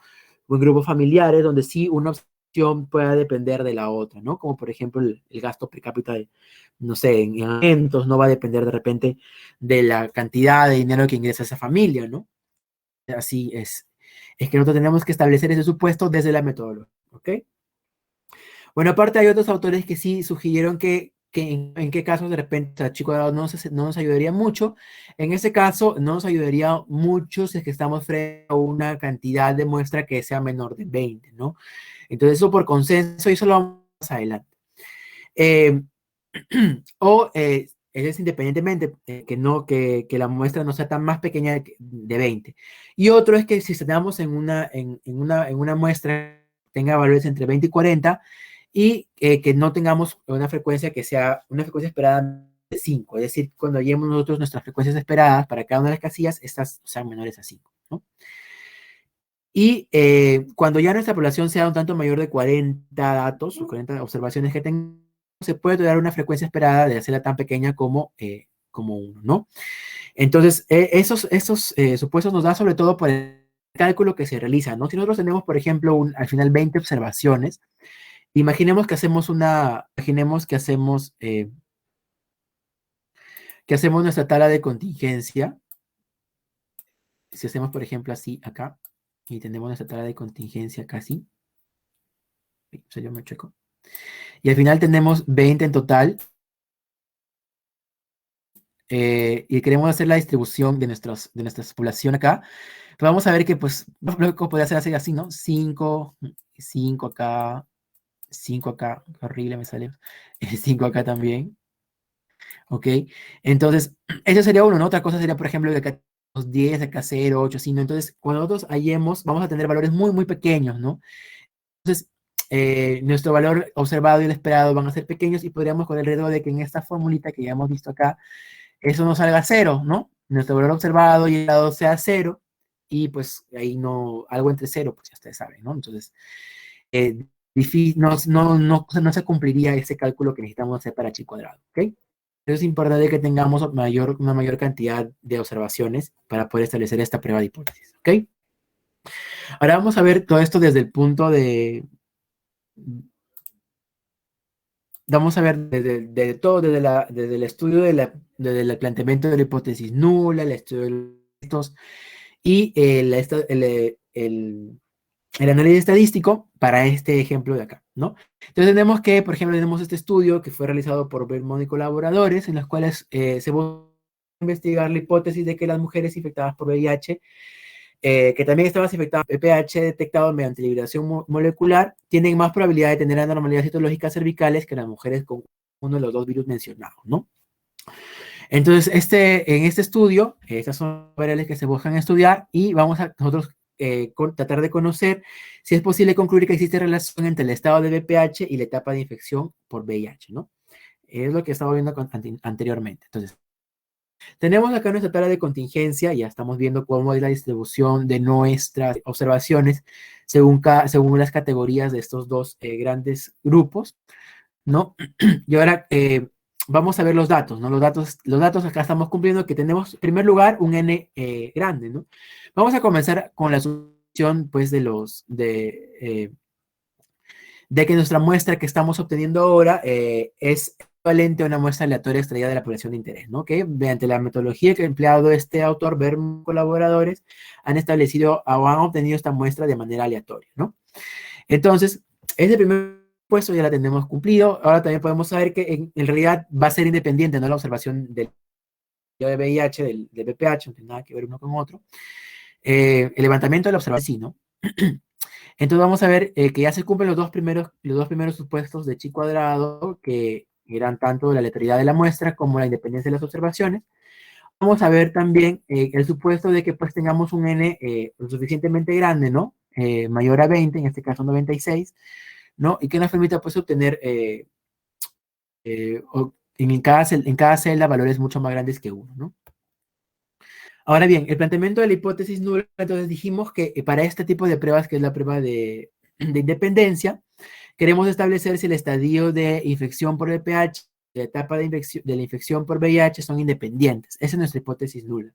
Speaker 2: O en grupos familiares, donde sí una observación pueda depender de la otra, ¿no? Como por ejemplo el gasto per cápita de, no sé, en alimentos, no va a depender de repente de la cantidad de dinero que ingresa esa familia, ¿no? Así es que nosotros tenemos que establecer ese supuesto desde la metodología, ¿ok? Bueno, aparte hay otros autores que sí sugirieron que en qué casos de repente el chi cuadrado no nos ayudaría mucho. En ese caso, no nos ayudaría mucho si es que estamos frente a una cantidad de muestra que sea menor de 20, ¿no? Entonces, eso por consenso, y eso lo vamos más adelante. Es independientemente que la muestra no sea tan más pequeña de 20. Y otro es que si estamos en una muestra que tenga valores entre 20 y 40 y que no tengamos una frecuencia que sea una frecuencia esperada de 5. Es decir, cuando hallemos nosotros nuestras frecuencias esperadas para cada una de las casillas, estas sean menores a 5, ¿no? Y cuando ya nuestra población sea un tanto mayor de 40 datos o 40 observaciones que tengamos, se puede dar una frecuencia esperada de hacerla tan pequeña como como 1, ¿no? Entonces, esos supuestos nos dan sobre todo por el cálculo que se realiza, ¿no? Si nosotros tenemos, por ejemplo, al final 20 observaciones, imaginemos que hacemos nuestra tabla de contingencia. Si hacemos, por ejemplo, así acá, y tenemos nuestra tabla de contingencia acá así, yo me checo. Y al final tenemos 20 en total, y queremos hacer la distribución de nuestra población acá, pues vamos a ver que, pues, luego podría ser así, ¿no? 5 acá, 5 acá, qué horrible me sale, 5 acá también, ¿ok? Entonces, eso sería uno, ¿no? Otra cosa sería, por ejemplo, de acá 10, acá 0, 8, así, ¿no? Entonces, cuando nosotros hallemos, vamos a tener valores muy, muy pequeños, ¿no? Entonces, nuestro valor observado y el esperado van a ser pequeños y podríamos correr el riesgo de que en esta formulita que ya hemos visto acá, eso no salga 0, ¿no? Nuestro valor observado y el esperado sea 0, y pues ahí no, algo entre 0, pues ya ustedes saben, ¿no? Entonces, no se cumpliría ese cálculo que necesitamos hacer para chi cuadrado, ¿ok? Entonces es importante que tengamos una mayor cantidad de observaciones para poder establecer esta prueba de hipótesis, ¿ok? Ahora vamos a ver todo esto desde el punto de... Vamos a ver desde el estudio desde el planteamiento de la hipótesis nula, el estudio de los estos y el análisis estadístico para este ejemplo de acá, ¿no? Entonces tenemos que, por ejemplo, tenemos este estudio que fue realizado por Belmont y colaboradores, en los cuales se busca investigar la hipótesis de que las mujeres infectadas por VIH, que también estaban infectadas por VPH detectado mediante liberación molecular, tienen más probabilidad de tener anormalidades citológicas cervicales que las mujeres con uno de los dos virus mencionados, ¿no? Entonces, en este estudio, estas son variables que se buscan estudiar y vamos a nosotros tratar de conocer si es posible concluir que existe relación entre el estado de VPH y la etapa de infección por VIH, ¿no? Es lo que estaba viendo anteriormente. Entonces, tenemos acá nuestra tabla de contingencia, ya estamos viendo cómo es la distribución de nuestras observaciones según las categorías de estos dos grandes grupos, ¿no? Y ahora vamos a ver los datos, ¿no? Los datos acá estamos cumpliendo que tenemos, en primer lugar, un N grande, ¿no? Vamos a comenzar con la solución, pues, de que nuestra muestra que estamos obteniendo ahora es equivalente a una muestra aleatoria extraída de la población de interés, ¿no? Que mediante la metodología que ha empleado este autor, colaboradores, han establecido o han obtenido esta muestra de manera aleatoria, ¿no? Entonces, ese primer puesto ya la tenemos cumplido. Ahora también podemos saber que en realidad va a ser independiente, ¿no? La observación del de VIH, del VPH, no tiene nada que ver uno con otro. El levantamiento de la observación, sí, ¿no? Entonces vamos a ver que ya se cumplen los dos primeros supuestos de chi cuadrado, que eran tanto la letalidad de la muestra como la independencia de las observaciones. Vamos a ver también el supuesto de que pues tengamos un n lo suficientemente grande, ¿no? Mayor a 20, en este caso 96, ¿no? Y que nos permita pues obtener en cada celda valores mucho más grandes que 1, ¿no? Ahora bien, el planteamiento de la hipótesis nula, entonces dijimos que para este tipo de pruebas, que es la prueba de independencia, queremos establecer si el estadio de infección por VPH y la etapa de la infección por VIH son independientes. Esa es nuestra hipótesis nula.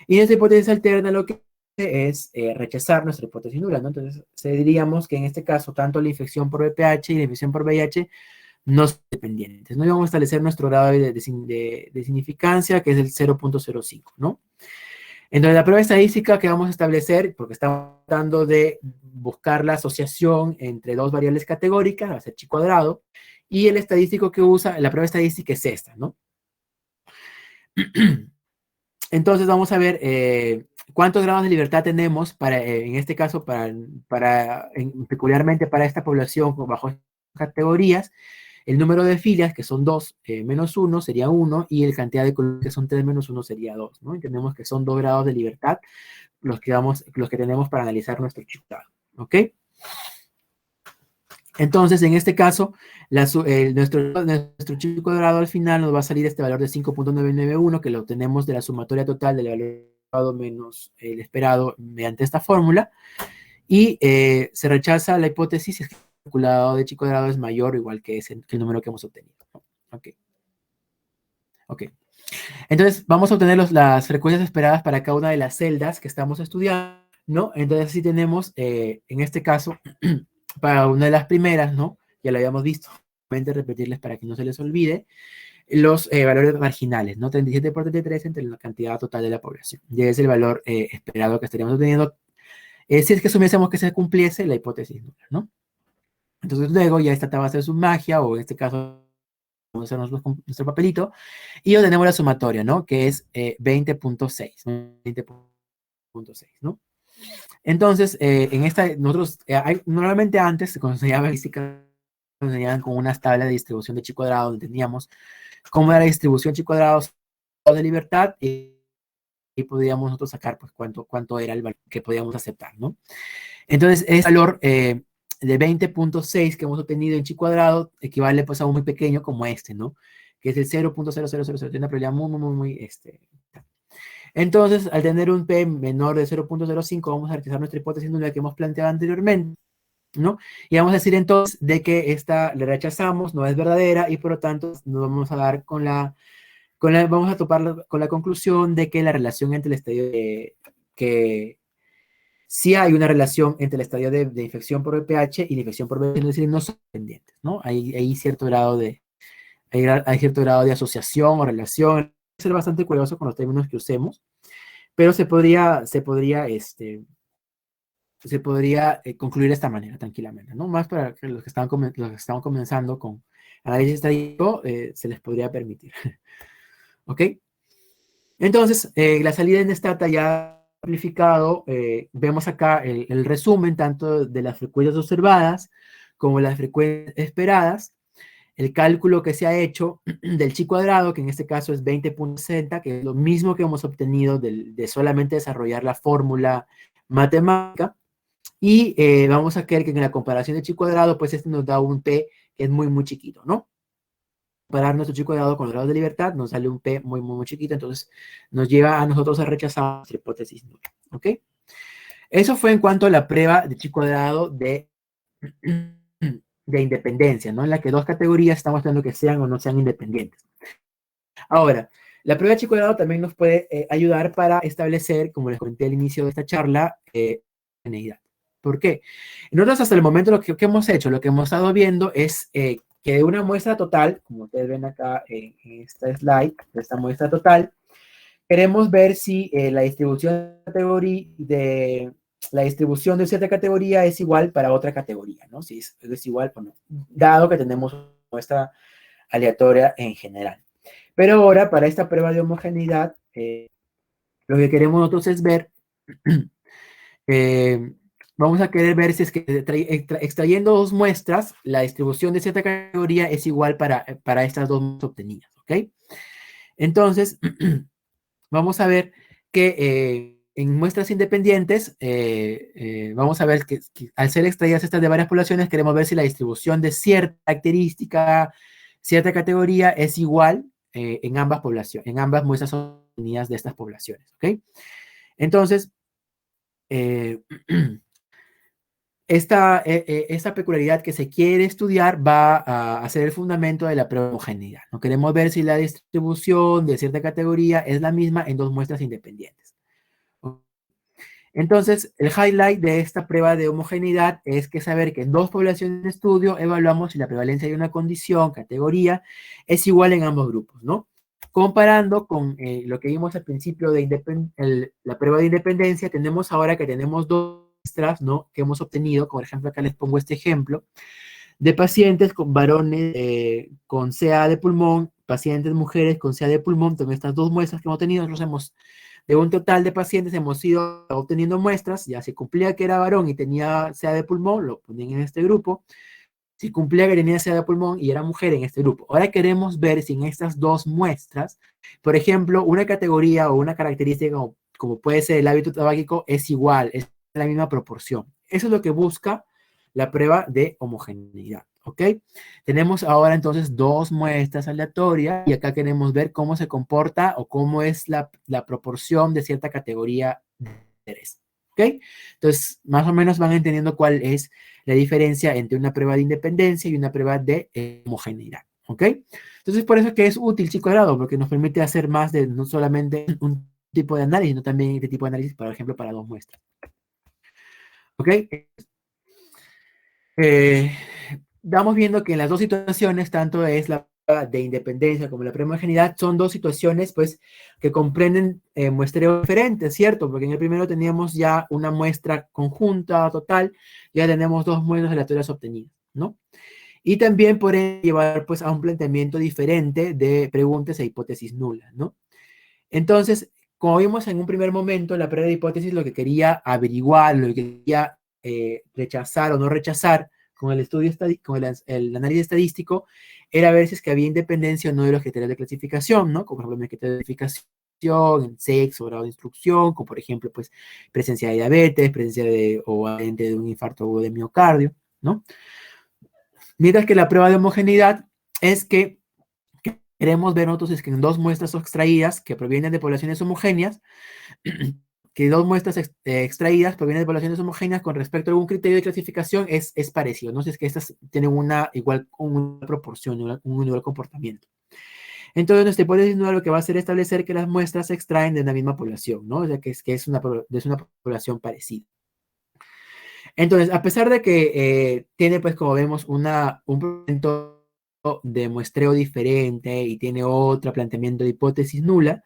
Speaker 2: Y nuestra hipótesis alterna lo que hace es rechazar nuestra hipótesis nula, ¿no? Entonces, diríamos que en este caso, tanto la infección por VPH y la infección por VIH no son dependientes, ¿no? Y vamos a establecer nuestro grado de significancia, que es el 0.05, ¿no? Entonces, la prueba estadística que vamos a establecer, porque estamos tratando de buscar la asociación entre dos variables categóricas, va a ser chi cuadrado, y el estadístico que usa, la prueba estadística es esta, ¿no? Entonces, vamos a ver cuántos grados de libertad tenemos para, en este caso, peculiarmente para esta población bajo categorías. El número de filias, que son 2 menos 1, sería 1, y el cantidad de columnas, que son 3 menos 1, sería 2, ¿no? Entendemos que son 2 grados de libertad los que tenemos para analizar nuestro chi cuadrado, ¿ok? Entonces, en este caso, nuestro chi cuadrado al final nos va a salir este valor de 5.991, que lo obtenemos de la sumatoria total del valor menos el esperado mediante esta fórmula, y se rechaza la hipótesis si el calculado de chi cuadrado es mayor o igual que el número que hemos obtenido. Ok. Entonces, vamos a obtener las frecuencias esperadas para cada una de las celdas que estamos estudiando, ¿no? Entonces, así tenemos, en este caso, para una de las primeras, ¿no? Ya lo habíamos visto, repetirles para que no se les olvide, los valores marginales, ¿no? 37 por 33 entre la cantidad total de la población. Y es el valor esperado que estaríamos obteniendo si es que asumiésemos que se cumpliese la hipótesis nula, ¿no? Entonces, luego ya esta va a hacer su magia, o en este caso, vamos a hacer nuestro papelito, y obtenemos la sumatoria, ¿no? Que es 20.6, 20.6, ¿no? Entonces, en esta, nosotros, normalmente antes, cuando se enseñaba física, nos enseñaban con unas tablas de distribución de chi cuadrado, donde teníamos cómo era la distribución chi cuadrado de libertad, y podíamos nosotros sacar, pues, cuánto era el valor que podíamos aceptar, ¿no? Entonces, ese valor de 20.6 que hemos obtenido en chi cuadrado equivale, pues, a un muy pequeño como este, ¿no? Que es el 0.0000, tiene una probabilidad muy. Entonces, al tener un P menor de 0.05, vamos a rechazar nuestra hipótesis nula que hemos planteado anteriormente, ¿no? Y vamos a decir entonces de que esta la rechazamos, no es verdadera, y por lo tanto nos vamos a dar vamos a topar con la conclusión de que la relación entre el estadio que sí hay una relación entre el estadio de infección por VPH y la infección por VPH, es decir, no son dependientes, ¿no? Hay cierto grado hay cierto grado de asociación o relación. Hay que ser bastante cuidadoso con los términos que usemos, pero se podría concluir de esta manera tranquilamente, ¿no? Más para que los que están comenzando con análisis estadístico, se les podría permitir. ¿Ok? Entonces, la salida en Stata ya amplificado, vemos acá el resumen tanto de las frecuencias observadas como las frecuencias esperadas, el cálculo que se ha hecho del chi cuadrado, que en este caso es 20.60, que es lo mismo que hemos obtenido de solamente desarrollar la fórmula matemática, y vamos a ver que en la comparación de chi cuadrado, pues este nos da un P que es muy chiquito, ¿no? Comparar nuestro chi cuadrado con los grados de libertad, nos sale un P muy chiquito, entonces nos lleva a nosotros a rechazar nuestra hipótesis nula, ¿ok? Eso fue en cuanto a la prueba de chi cuadrado de independencia, ¿no? En la que dos categorías estamos viendo que sean o no sean independientes. Ahora, la prueba de chi cuadrado también nos puede ayudar para establecer, como les comenté al inicio de esta charla, homogeneidad. ¿Por qué? Nosotros hasta el momento lo que hemos hecho, lo que hemos estado viendo es que de una muestra total, como ustedes ven acá en esta slide, de esta muestra total, queremos ver si la distribución de cierta categoría es igual para otra categoría, ¿no? Si es igual o no, dado que tenemos una muestra aleatoria en general. Pero ahora, para esta prueba de homogeneidad, lo que queremos nosotros es ver, vamos a querer ver si es que extrayendo dos muestras, la distribución de cierta categoría es igual para estas dos muestras obtenidas, ¿ok? Entonces, vamos a ver que en muestras independientes, vamos a ver que al ser extraídas estas de varias poblaciones, queremos ver si la distribución de cierta característica, cierta categoría es igual en ambas poblaciones, en ambas muestras obtenidas de estas poblaciones, ¿ok? Entonces, esta peculiaridad que se quiere estudiar va a ser el fundamento de la prueba de homogeneidad. No queremos ver si la distribución de cierta categoría es la misma en dos muestras independientes. Entonces, el highlight de esta prueba de homogeneidad es que saber que en dos poblaciones de estudio evaluamos si la prevalencia de una condición, categoría, es igual en ambos grupos, ¿no? Comparando con lo que vimos al principio de la prueba de independencia, tenemos ahora que tenemos dos muestras, ¿no? Que hemos obtenido, por ejemplo, acá les pongo este ejemplo, de pacientes con varones con CA de pulmón, pacientes mujeres con CA de pulmón. Con estas dos muestras que hemos tenido, de un total de pacientes hemos ido obteniendo muestras. Ya si cumplía que era varón y tenía CA de pulmón, lo ponían en este grupo. Si cumplía que tenía CA de pulmón y era mujer, en este grupo. Ahora queremos ver si en estas dos muestras, por ejemplo, una categoría o una característica como puede ser el hábito tabáquico es igual, es la misma proporción. Eso es lo que busca la prueba de homogeneidad, ¿ok? Tenemos ahora entonces dos muestras aleatorias y acá queremos ver cómo se comporta o cómo es la proporción de cierta categoría de interés, ¿ok? Entonces, más o menos van entendiendo cuál es la diferencia entre una prueba de independencia y una prueba de homogeneidad, ¿Ok? Entonces, por eso es que es útil chi cuadrado, porque nos permite hacer más de no solamente un tipo de análisis, sino también este tipo de análisis, por ejemplo, para dos muestras. ¿Ok? Vamos viendo que en las dos situaciones, tanto es la prueba de independencia como la prueba de homogeneidad, son dos situaciones, pues, que comprenden muestreos diferentes, ¿cierto? Porque en el primero teníamos ya una muestra conjunta, total, ya tenemos dos muestras aleatorias obtenidas, ¿no? Y también pueden llevar, pues, a un planteamiento diferente de preguntas e hipótesis nulas, ¿no? Entonces, como vimos en un primer momento, la prueba de hipótesis lo que quería averiguar, lo que quería rechazar o no rechazar con el estudio con el análisis estadístico, era ver si es que había independencia o no de los criterios de clasificación, ¿no? Como por ejemplo el criterio de clasificación, en sexo, grado de instrucción, como por ejemplo, pues, presencia de diabetes, presencia de o antecedente de un infarto agudo de miocardio, ¿no? Mientras que la prueba de homogeneidad es que queremos ver nosotros es que en dos muestras extraídas que provienen de poblaciones homogéneas, que dos muestras extraídas provienen de poblaciones homogéneas con respecto a algún criterio de clasificación es parecido, ¿no? Si es que estas tienen una igual proporción, un igual comportamiento. Entonces, nuestra hipótesis nueva lo que va a hacer es establecer que las muestras se extraen de la misma población, ¿no? O sea, que es una población parecida. Entonces, a pesar de que tiene, pues, como vemos, un planteamiento de muestreo diferente y tiene otro planteamiento de hipótesis nula,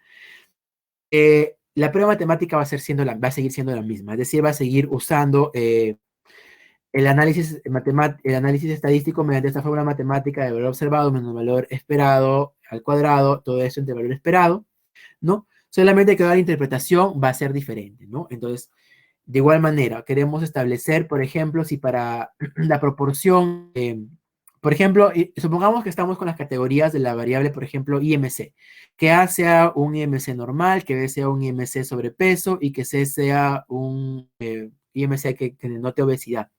Speaker 2: la prueba matemática va a seguir siendo la misma, es decir, va a seguir usando el análisis estadístico mediante esta fórmula matemática de valor observado menos valor esperado al cuadrado, todo eso entre valor esperado, ¿no? Solamente que la interpretación va a ser diferente, ¿no? Entonces, de igual manera, queremos establecer, por ejemplo, si para la proporción, por ejemplo, supongamos que estamos con las categorías de la variable, por ejemplo, IMC, que A sea un IMC normal, que B sea un IMC sobrepeso y que C sea un IMC que denote obesidad.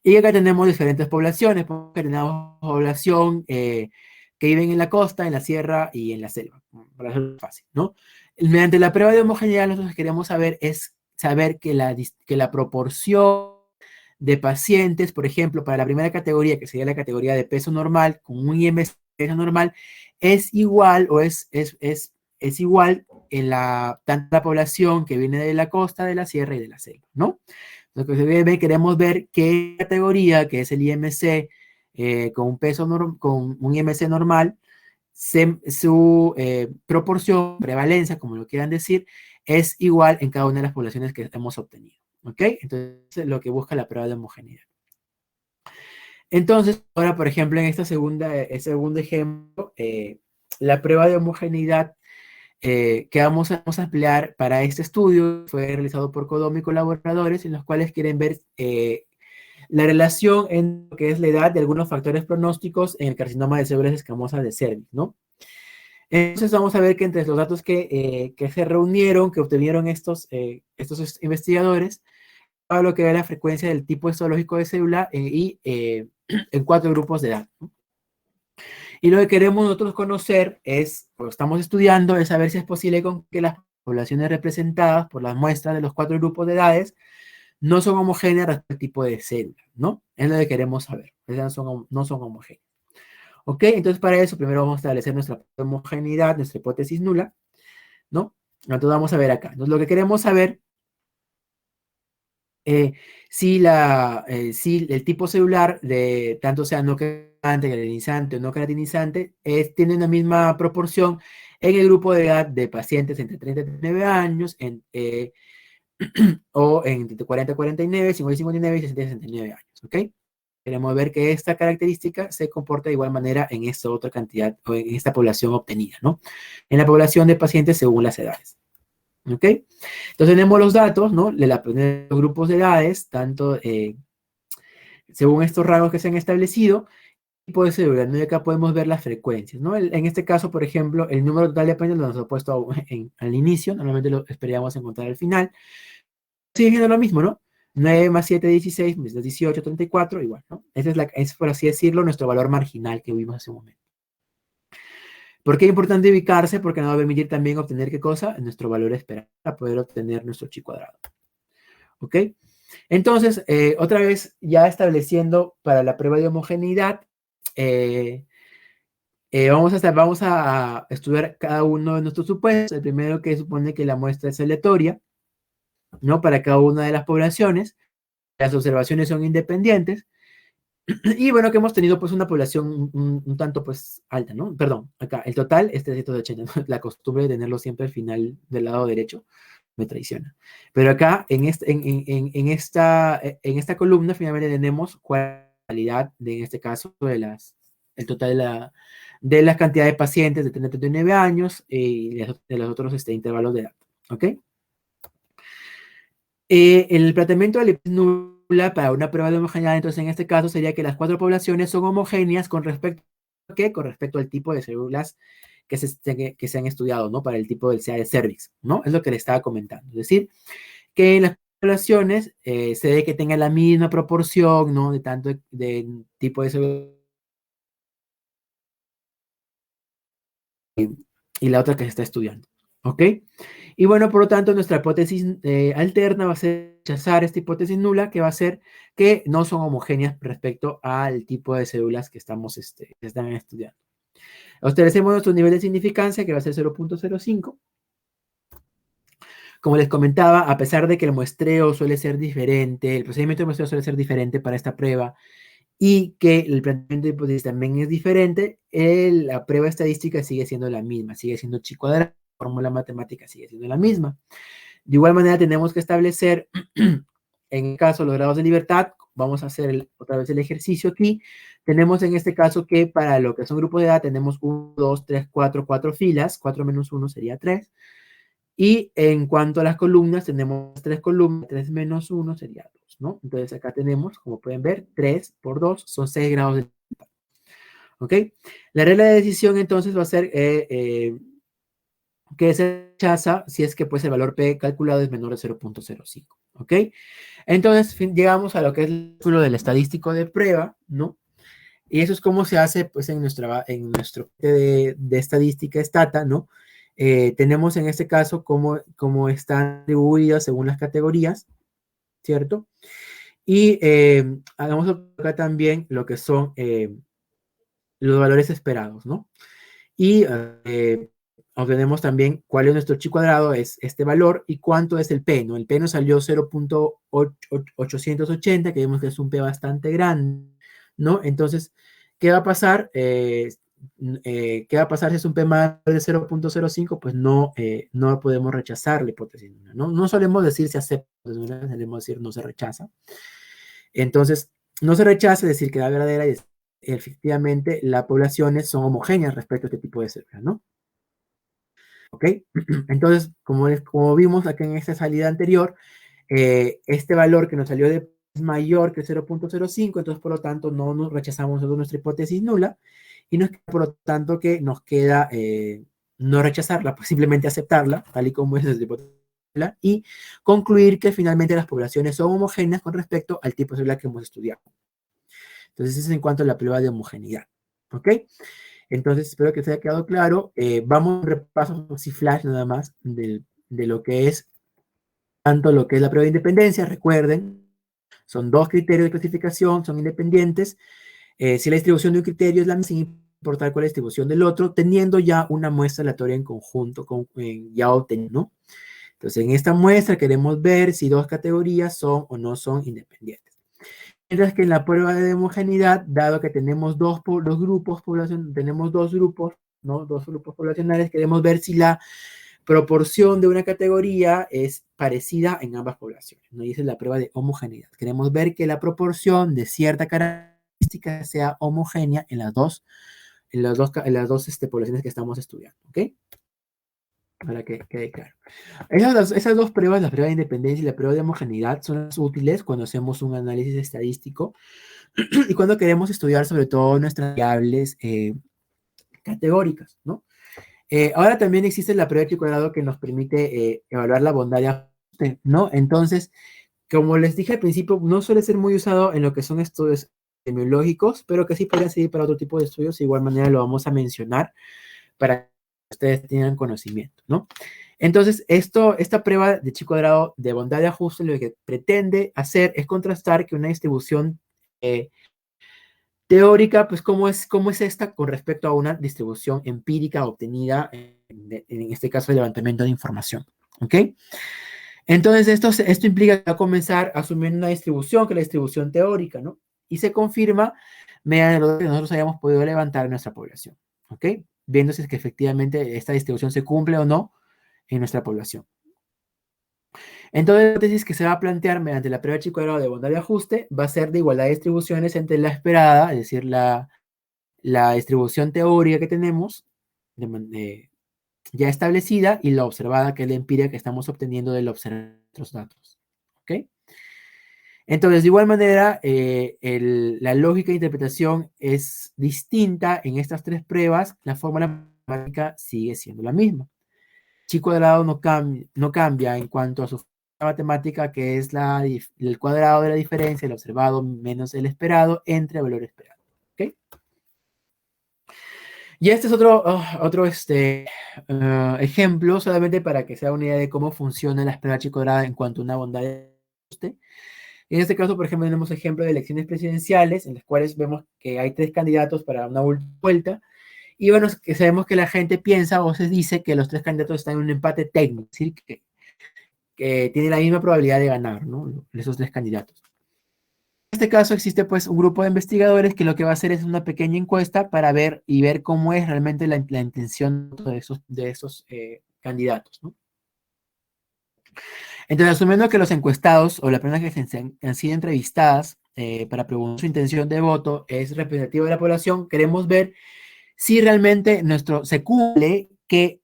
Speaker 2: Y acá tenemos diferentes poblaciones, porque tenemos población que viven en la costa, en la sierra y en la selva, para hacerlo fácil, ¿no? Mediante la prueba de homogeneidad, nosotros lo que queremos saber es saber que la proporción de pacientes, por ejemplo, para la primera categoría, que sería la categoría de peso normal, con un IMC de peso normal, es igual o es igual en tanto la población que viene de la costa, de la sierra y de la selva, ¿no? Lo que se ve, queremos ver qué categoría, que es el IMC, con un IMC normal, su proporción, prevalencia, como lo quieran decir, es igual en cada una de las poblaciones que hemos obtenido. ¿Ok? Entonces, lo que busca la prueba de homogeneidad. Entonces, ahora, por ejemplo, en este segundo ejemplo, la prueba de homogeneidad que vamos a emplear para este estudio fue realizado por Kodomi y colaboradores, en los cuales quieren ver la relación en lo que es la edad de algunos factores pronósticos en el carcinoma de células escamosas de cervix, ¿no? Entonces vamos a ver que entre los datos que se reunieron, que obtuvieron estos investigadores, a lo que era la frecuencia del tipo histológico de célula y en 4 grupos de edad, ¿no? Y lo que queremos nosotros conocer es, o estamos estudiando, es saber si es posible con que las poblaciones representadas por las muestras de los 4 grupos de edades no son homogéneas respecto al tipo de célula, ¿no? Es lo que queremos saber. No son homogéneas. ¿Ok? Entonces, para eso, primero vamos a establecer nuestra homogeneidad, nuestra hipótesis nula, ¿no? Entonces, vamos a ver acá. Entonces, lo que queremos saber si el tipo celular, de tanto sea no queratinizante, queratinizante o no queratinizante, tiene una misma proporción en el grupo de edad de pacientes entre 30 y 39 años, o entre 40 y 49, 50 y 59 y 60 y 69 años, ¿ok? Queremos ver que esta característica se comporta de igual manera en esta otra cantidad, o en esta población obtenida, ¿no? En la población de pacientes según las edades. ¿Ok? Entonces tenemos los datos, ¿no? De los grupos de edades, tanto según estos rangos que se han establecido, tipo de célula, ¿no? Y acá podemos ver las frecuencias, ¿no? En este caso, por ejemplo, el número total de apéndices lo nos ha puesto al inicio, normalmente lo esperábamos encontrar al final. Sigue siendo lo mismo, ¿no? 9 más 7, 16, más 18, 34, igual, ¿no? Es, por así decirlo, nuestro valor marginal que vimos hace un momento. ¿Por qué es importante ubicarse? Porque nos va a permitir también obtener, ¿qué cosa? Nuestro valor esperado para poder obtener nuestro chi cuadrado. ¿Ok? Entonces, otra vez, ya estableciendo para la prueba de homogeneidad, Vamos a estudiar cada uno de nuestros supuestos. El primero, que supone que la muestra es aleatoria, ¿no? Para cada una de las poblaciones. Las observaciones son independientes. Y bueno, que hemos tenido pues una población un tanto pues alta, ¿no? Perdón, acá el total es 380, ¿no? La costumbre de tenerlo siempre al final del lado derecho me traiciona. Pero acá en esta columna finalmente tenemos cuál es la calidad en este caso el total de la cantidad de pacientes de 39 años y de los otros intervalos de edad, ¿ok? El planteamiento de la hipótesis nula para una prueba de homogeneidad, entonces en este caso sería que las 4 poblaciones son homogéneas con respecto a qué, con respecto al tipo de células que se han estudiado, ¿no? Para el tipo del CA de cervix, ¿no? Es lo que le estaba comentando. Es decir, que en las poblaciones se ve que tengan la misma proporción, ¿no? De tanto de tipo de células y la otra que se está estudiando, ¿ok? Y bueno, por lo tanto, nuestra hipótesis alterna va a ser rechazar esta hipótesis nula, que va a ser que no son homogéneas respecto al tipo de células que están estudiando. Establecemos nuestro nivel de significancia, que va a ser 0.05. Como les comentaba, a pesar de que el muestreo suele ser diferente, el procedimiento de muestreo suele ser diferente para esta prueba y que el planteamiento de hipótesis también es diferente, la prueba estadística sigue siendo la misma, sigue siendo chi cuadrado, la fórmula matemática sigue siendo la misma. De igual manera, tenemos que establecer, en el caso de los grados de libertad, vamos a hacer otra vez el ejercicio aquí. Tenemos en este caso que para lo que son grupos de edad tenemos 1, 2, 3, 4 filas, 4 menos 1 sería 3. Y en cuanto a las columnas, tenemos 3 columnas, 3 menos 1 sería 2, ¿no? Entonces acá tenemos, como pueden ver, 3 por 2 son 6 grados de libertad. ¿Ok? La regla de decisión entonces va a ser que se rechaza si es que pues el valor P calculado es menor de 0.05, ¿ok? Entonces llegamos a lo que es el cálculo del estadístico de prueba, ¿no? Y eso es como se hace pues en nuestro de estadística Stata, ¿no? Tenemos en este caso cómo están distribuidas según las categorías, ¿cierto? Y hagamos acá también lo que son los valores esperados, ¿no? Y obtenemos también cuál es nuestro chi cuadrado, es este valor, y cuánto es el P, ¿no? El P nos salió 0.880, que vemos que es un P bastante grande, ¿no? Entonces, ¿qué va a pasar? ¿Qué va a pasar si es un P más de 0.05? Pues no podemos rechazar la hipótesis, ¿no? No solemos decir se acepta, solemos decir no se rechaza. Entonces, no se rechaza, es decir, que la verdadera y efectivamente las poblaciones son homogéneas respecto a este tipo de células, ¿no? ¿Ok? Entonces, como vimos aquí en esta salida anterior, este valor que nos salió de es mayor que 0.05, entonces por lo tanto no nos rechazamos nuestra hipótesis nula, y por lo tanto que nos queda no rechazarla, pues simplemente aceptarla, tal y como es nuestra hipótesis nula, y concluir que finalmente las poblaciones son homogéneas con respecto al tipo de célula que hemos estudiado. Entonces, eso es en cuanto a la prueba de homogeneidad. ¿Ok? Entonces, espero que se haya quedado claro. Vamos a un repaso así flash nada más de lo que es tanto lo que es la prueba de independencia. Recuerden, son 2 criterios de clasificación, son independientes. Si la distribución de un criterio es la misma, sin importar cuál es la distribución del otro, teniendo ya una muestra aleatoria en conjunto, ya obtenida, ¿no? Entonces, en esta muestra queremos ver si 2 categorías son o no son independientes. Mientras que en la prueba de homogeneidad, dado que tenemos dos grupos tenemos 2 grupos, ¿no? 2 grupos poblacionales, queremos ver si la proporción de una categoría es parecida en ambas poblaciones, ¿no? Y esa es la prueba de homogeneidad. Queremos ver que la proporción de cierta característica sea homogénea en las dos poblaciones que estamos estudiando, ¿ok? Para que quede claro. Esas dos pruebas, la prueba de independencia y la prueba de homogeneidad, son las útiles cuando hacemos un análisis estadístico y cuando queremos estudiar sobre todo nuestras variables categóricas, ¿no? Ahora también existe la prueba de chi cuadrado que nos permite evaluar la bondad de ajuste, ¿no? Entonces, como les dije al principio, no suele ser muy usado en lo que son estudios epidemiológicos, pero que sí podrían servir para otro tipo de estudios. De igual manera lo vamos a mencionar para que ustedes tengan conocimiento, ¿no? Entonces, esta prueba de chi cuadrado de bondad de ajuste lo que pretende hacer es contrastar que una distribución Teórica, pues, ¿cómo es esta con respecto a una distribución empírica obtenida, en este caso, el levantamiento de información? ¿Ok? Entonces, esto implica que va a comenzar asumiendo una distribución, que es la distribución teórica, ¿no? Y se confirma mediante lo que nosotros hayamos podido levantar en nuestra población, ¿ok? Viendo si es que efectivamente esta distribución se cumple o no en nuestra población. Entonces, la hipótesis que se va a plantear mediante la prueba de Chi-cuadrado de bondad de ajuste va a ser de igualdad de distribuciones entre la esperada, es decir, la distribución teórica que tenemos ya establecida, y la observada, que es la empírica que estamos obteniendo del observar otros datos. ¿Ok? Entonces, de igual manera, la lógica de interpretación es distinta en estas tres pruebas. La fórmula matemática sigue siendo la misma. Chi cuadrado no cambia en cuanto a su fórmula matemática, que es el cuadrado de la diferencia, el observado menos el esperado, entre el valor esperado. ¿Ok? Y este es otro ejemplo, solamente para que se haga una idea de cómo funciona la prueba Chi cuadrada en cuanto a una bondad de ajuste. En este caso, por ejemplo, tenemos ejemplo de elecciones presidenciales, en las cuales vemos que hay 3 candidatos para una última vuelta, y bueno, que sabemos que la gente piensa o se dice que los 3 candidatos están en un empate técnico, es decir, que tiene la misma probabilidad de ganar, ¿no? Esos 3 candidatos. En este caso existe pues un grupo de investigadores que lo que va a hacer es una pequeña encuesta para ver cómo es realmente la intención de esos candidatos, ¿no? Entonces, asumiendo que los encuestados o las personas que han sido entrevistadas para preguntar su intención de voto es representativa de la población, queremos ver si realmente se cumple que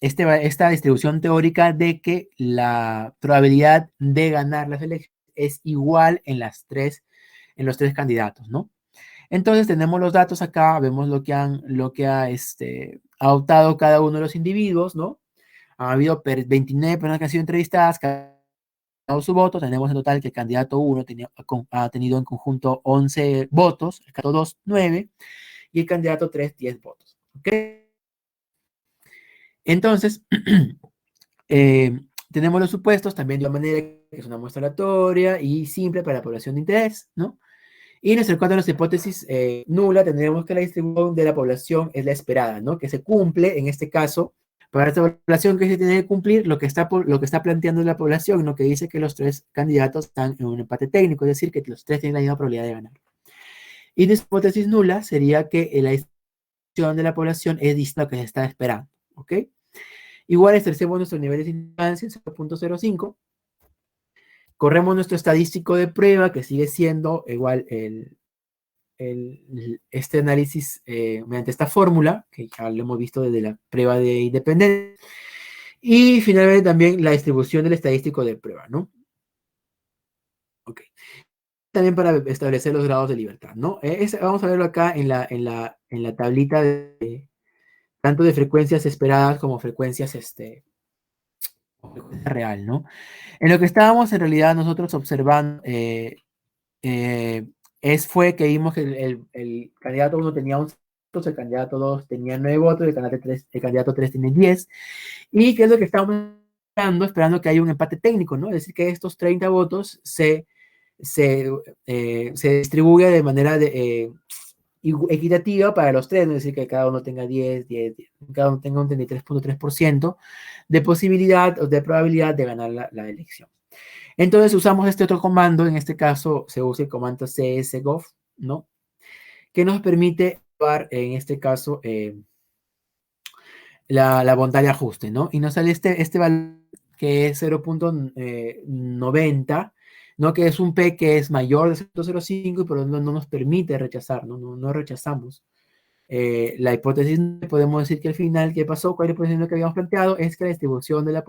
Speaker 2: esta distribución teórica de que la probabilidad de ganar las elecciones es igual en los tres candidatos, ¿no? Entonces tenemos los datos acá, vemos lo que ha optado cada uno de los individuos, ¿no? Ha habido 29 personas que han sido entrevistadas, cada uno su voto. Tenemos en total que el candidato 1 ha tenido en conjunto 11 votos, el candidato 2, 9, y el candidato 3, 10 votos. ¿Ok? Entonces, tenemos los supuestos también de una manera que es una muestra aleatoria y simple para la población de interés, ¿no? Y en nuestro caso, en nuestra hipótesis nula, tendríamos que la distribución de la población es la esperada, ¿no? Que se cumple, en este caso, para esta población que se tiene que cumplir, lo que está planteando la población, ¿no? Que dice que los 3 candidatos están en un empate técnico, es decir, que los 3 tienen la misma probabilidad de ganar. Y nuestra hipótesis nula sería que la distribución de la población es distinta a lo que se está esperando, ¿ok? Igual establecemos nuestros niveles de ignorancia en 0.05, corremos nuestro estadístico de prueba, que sigue siendo igual este análisis mediante esta fórmula, que ya lo hemos visto desde la prueba de independencia, y finalmente también la distribución del estadístico de prueba, ¿no? Ok. También para establecer los grados de libertad, ¿no? Vamos a verlo acá en la tablita tanto de frecuencias esperadas como frecuencias real, ¿no? En lo que estábamos en realidad nosotros observando fue que vimos que el candidato 1 tenía 11 votos, el candidato 2 tenía 9 votos, el candidato 3 tiene 10. ¿Y qué es lo que estamos esperando que haya un empate técnico, ¿no? Es decir, que estos 30 votos se distribuya de manera equitativa para los 3, es decir, que cada uno tenga 10, 10, 10, cada uno tenga un 33.3% de posibilidad o de probabilidad de ganar la elección. Entonces usamos este otro comando, en este caso se usa el comando csgov, ¿no? Que nos permite evaluar, en este caso, la bondad de ajuste, ¿no? Y nos sale este valor que es 0.90, ¿no? Que es un P que es mayor de 0.05 y por lo tanto no nos permite rechazar, ¿no? No rechazamos. La hipótesis, podemos decir que al final, ¿qué pasó? ¿Cuál es la hipótesis que habíamos planteado? Es que la distribución de la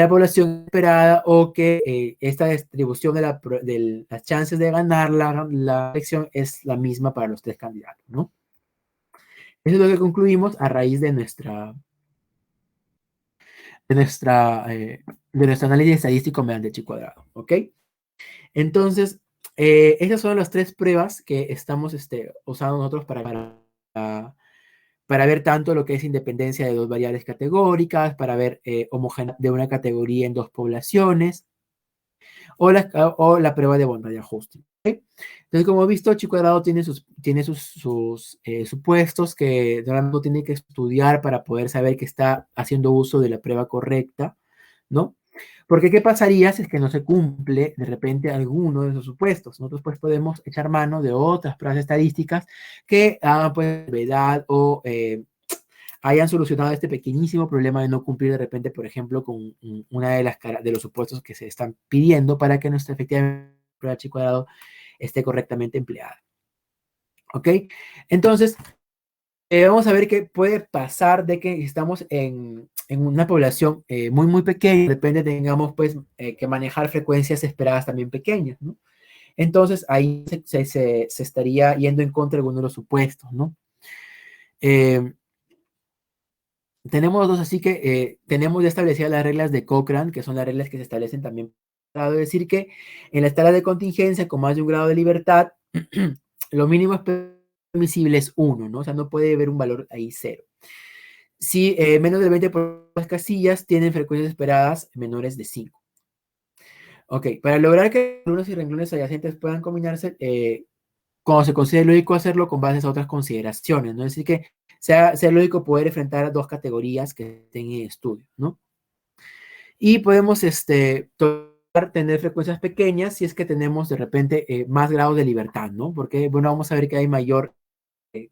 Speaker 2: población esperada, o que esta distribución de las chances de ganar la elección es la misma para los 3 candidatos, ¿no? Eso es lo que concluimos a raíz de nuestro análisis estadístico mediante Chi cuadrado, ¿ok? Entonces, esas son las 3 pruebas que estamos usando nosotros para ver tanto lo que es independencia de 2 variables categóricas, para ver homogeneidad de una categoría en 2 poblaciones, o la prueba de bondad de ajuste. ¿Okay? Entonces, como he visto, Chi cuadrado tiene sus supuestos que Dorando tiene que estudiar para poder saber que está haciendo uso de la prueba correcta, ¿no? Porque ¿qué pasaría si es que no se cumple de repente alguno de esos supuestos? Nosotros pues podemos echar mano de otras pruebas estadísticas que hagan pues verdad o hayan solucionado este pequeñísimo problema de no cumplir de repente, por ejemplo, con una de los supuestos que se están pidiendo para que nuestra efectivamente prueba chi cuadrado esté correctamente empleada. ¿Ok? Entonces, vamos a ver qué puede pasar de que estamos en una población muy, muy pequeña, de repente tengamos pues que manejar frecuencias esperadas también pequeñas, ¿no? Entonces, ahí se estaría yendo en contra de alguno de los supuestos, ¿no? Tenemos dos, así que tenemos ya establecidas las reglas de Cochrane, que son las reglas que se establecen también. Para decir que en la escala de contingencia con más de un grado de libertad, lo mínimo permisible es 1, ¿no? O sea, no puede haber un valor ahí 0. Si menos del 20% de las casillas tienen frecuencias esperadas menores de 5. Ok, para lograr que renglones y renglones adyacentes puedan combinarse, cuando se considere lógico hacerlo con base a otras consideraciones, ¿no? Es decir, que sea lógico poder enfrentar a dos categorías que estén en estudio, ¿no? Y podemos tener frecuencias pequeñas si es que tenemos de repente más grados de libertad, ¿no? Porque, bueno, vamos a ver que hay mayor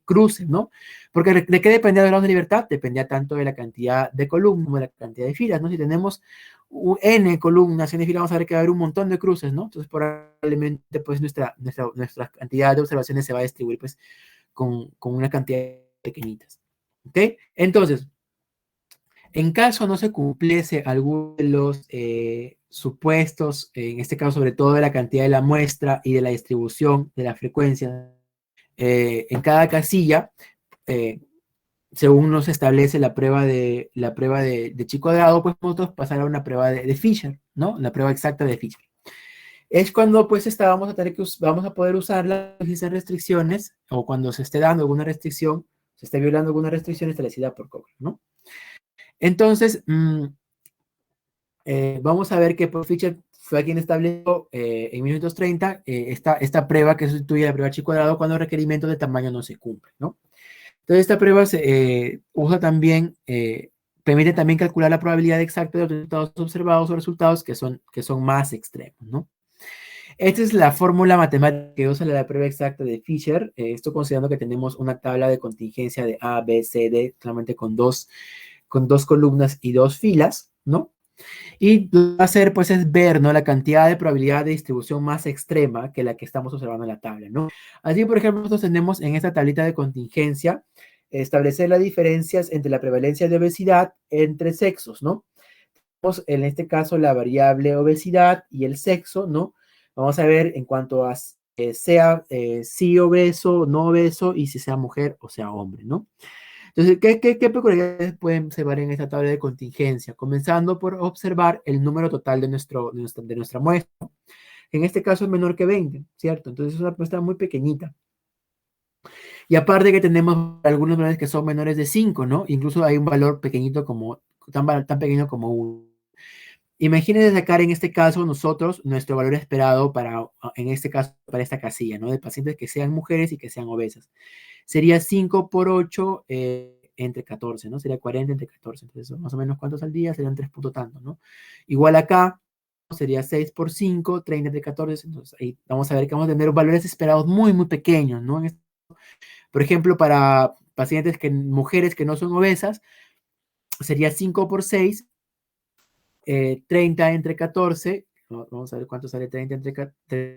Speaker 2: cruces, ¿no? Porque ¿de qué dependía de grados de libertad? Dependía tanto de la cantidad de columnas como de la cantidad de filas, ¿no? Si tenemos n columnas, n filas, vamos a ver que va a haber un montón de cruces, ¿no? Entonces, probablemente, pues, nuestra cantidad de observaciones se va a distribuir, pues, con una cantidad de pequeñitas, ¿ok? Entonces, en caso no se cumpliese alguno de los supuestos, en este caso, sobre todo de la cantidad de la muestra y de la distribución de la frecuencia, en cada casilla, según nos establece la prueba de chi cuadrado, pues nosotros pasar a una prueba de Fisher, ¿no? La prueba exacta de Fisher. Es cuando pues vamos a poder usar las restricciones, o cuando se esté dando alguna restricción, se esté violando alguna restricción establecida por Cochrane, ¿no? Entonces, vamos a ver que por Fisher fue quien estableció en 1930 esta prueba que sustituye a la prueba chi cuadrado cuando el requerimiento de tamaño no se cumple, ¿no? Entonces, esta prueba se usa también, permite también calcular la probabilidad exacta de los resultados observados o resultados que son más extremos, ¿no? Esta es la fórmula matemática que usa la prueba exacta de Fisher. Esto considerando que tenemos una tabla de contingencia de A, B, C, D, solamente con dos columnas y 2 filas, ¿no? Y lo que va a hacer, pues, es ver, ¿no? La cantidad de probabilidad de distribución más extrema que la que estamos observando en la tabla, ¿no? Así, por ejemplo, nosotros tenemos en esta tablita de contingencia establecer las diferencias entre la prevalencia de obesidad entre sexos, ¿no? Tenemos en este caso la variable obesidad y el sexo, ¿no? Vamos a ver en cuanto a sea sí obeso, no obeso y si sea mujer o sea hombre, ¿no? Entonces, ¿qué peculiaridades pueden observar en esta tabla de contingencia? Comenzando por observar el número total de nuestra muestra. En este caso es menor que 20, ¿cierto? Entonces es una muestra muy pequeñita. Y aparte que tenemos algunos valores que son menores de 5, ¿no? Incluso hay un valor pequeñito tan pequeño como 1. Imagínense sacar en este caso nosotros nuestro valor esperado en este caso, para esta casilla, ¿no? De pacientes que sean mujeres y que sean obesas. Sería 5 por 8 entre 14, ¿no? Sería 40 entre 14. Entonces, más o menos, ¿cuántos al día? Serían 3 puntos tanto, ¿no? Igual acá, sería 6 por 5, 30 entre 14. Entonces, ahí vamos a ver que vamos a tener valores esperados muy, muy pequeños, ¿no? Por ejemplo, para pacientes mujeres que no son obesas, sería 5 por 6, 30 entre 14. Vamos a ver cuánto sale 30 entre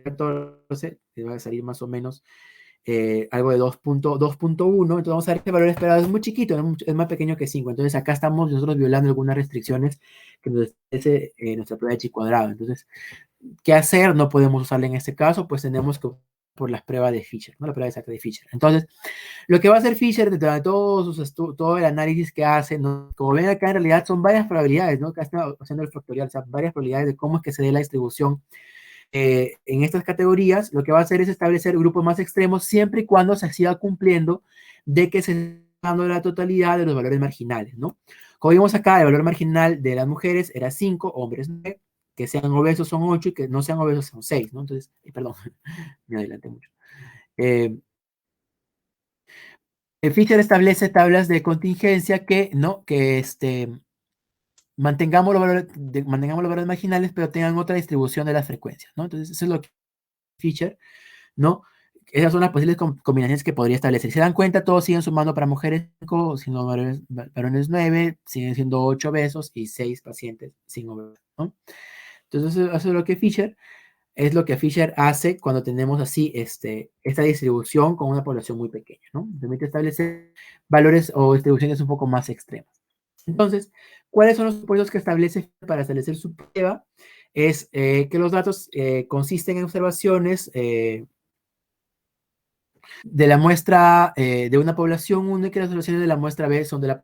Speaker 2: 14. Va a salir más o menos algo de 2.1, entonces vamos a ver que el valor esperado es muy chiquito, es más pequeño que 5, entonces acá estamos nosotros violando algunas restricciones que nos establece nuestra prueba de chi cuadrado. Entonces, ¿qué hacer? No podemos usarla en este caso, pues tenemos que por las pruebas de Fisher, ¿no? La prueba exacta de Fisher. Entonces, lo que va a hacer Fisher, de todo el análisis que hace, ¿no? Como ven acá, en realidad son varias probabilidades, ¿no? Acá está haciendo el factorial, o sea, varias probabilidades de cómo es que se dé la distribución en estas categorías. Lo que va a hacer es establecer grupos más extremos siempre y cuando se siga cumpliendo de que se está dando la totalidad de los valores marginales, ¿no? Como vimos acá, el valor marginal de las mujeres era 5, hombres 9, que sean obesos son 8 y que no sean obesos son 6, ¿no? Entonces, perdón, me adelanté mucho. Fisher establece tablas de contingencia que, ¿no? Que mantengamos los valores marginales, pero tengan otra distribución de las frecuencias, ¿no? Entonces, eso es lo que Fisher, ¿no? Esas son las posibles combinaciones que podría establecer. Si se dan cuenta, todos siguen sumando para mujeres 5, siendo varones 9, siguen siendo 8 obesos y 6 pacientes sin obesidad, ¿no? Entonces, eso es lo que Fisher es lo que Fisher hace cuando tenemos así esta distribución con una población muy pequeña, ¿no? Permite establecer valores o distribuciones un poco más extremas. Entonces, ¿cuáles son los supuestos que establece para establecer su prueba? Es que los datos consisten en observaciones de la muestra de una población 1 y que las observaciones de la muestra B son de la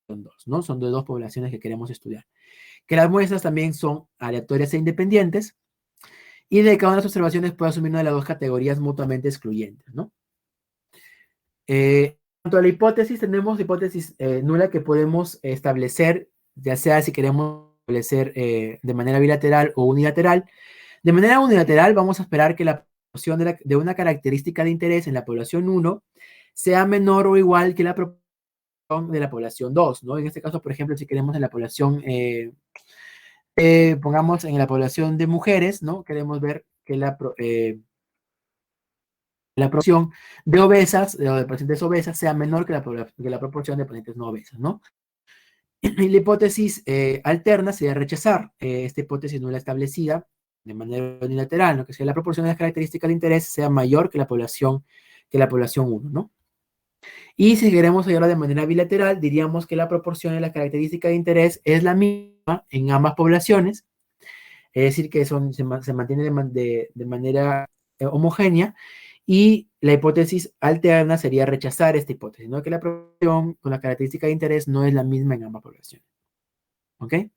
Speaker 2: población 2, ¿no? Son de dos poblaciones que queremos estudiar. Que las muestras también son aleatorias e independientes y de cada una de las observaciones puede asumir una de las dos categorías mutuamente excluyentes, ¿no? En cuanto a la hipótesis, tenemos hipótesis nula que podemos establecer, ya sea si queremos establecer de manera bilateral o unilateral. De manera unilateral, vamos a esperar que la proporción de una característica de interés en la población 1 sea menor o igual que la proporción de la población 2, ¿no? En este caso, por ejemplo, si queremos en la población, pongamos en la población de mujeres, ¿no? Queremos ver que la proporción de obesas, o de pacientes obesas, sea menor que la proporción de pacientes no obesas, ¿no? Y la hipótesis alterna sería rechazar esta hipótesis nula establecida de manera unilateral, ¿no? Que sea la proporción de las características de interés sea mayor que la población 1, ¿no? Y si queremos hallarlo de manera bilateral, diríamos que la proporción de las características de interés es la misma en ambas poblaciones, es decir, que se mantiene de manera homogénea, y la hipótesis alterna sería rechazar esta hipótesis, ¿no? Que la proporción con la característica de interés no es la misma en ambas poblaciones. ¿Ok? De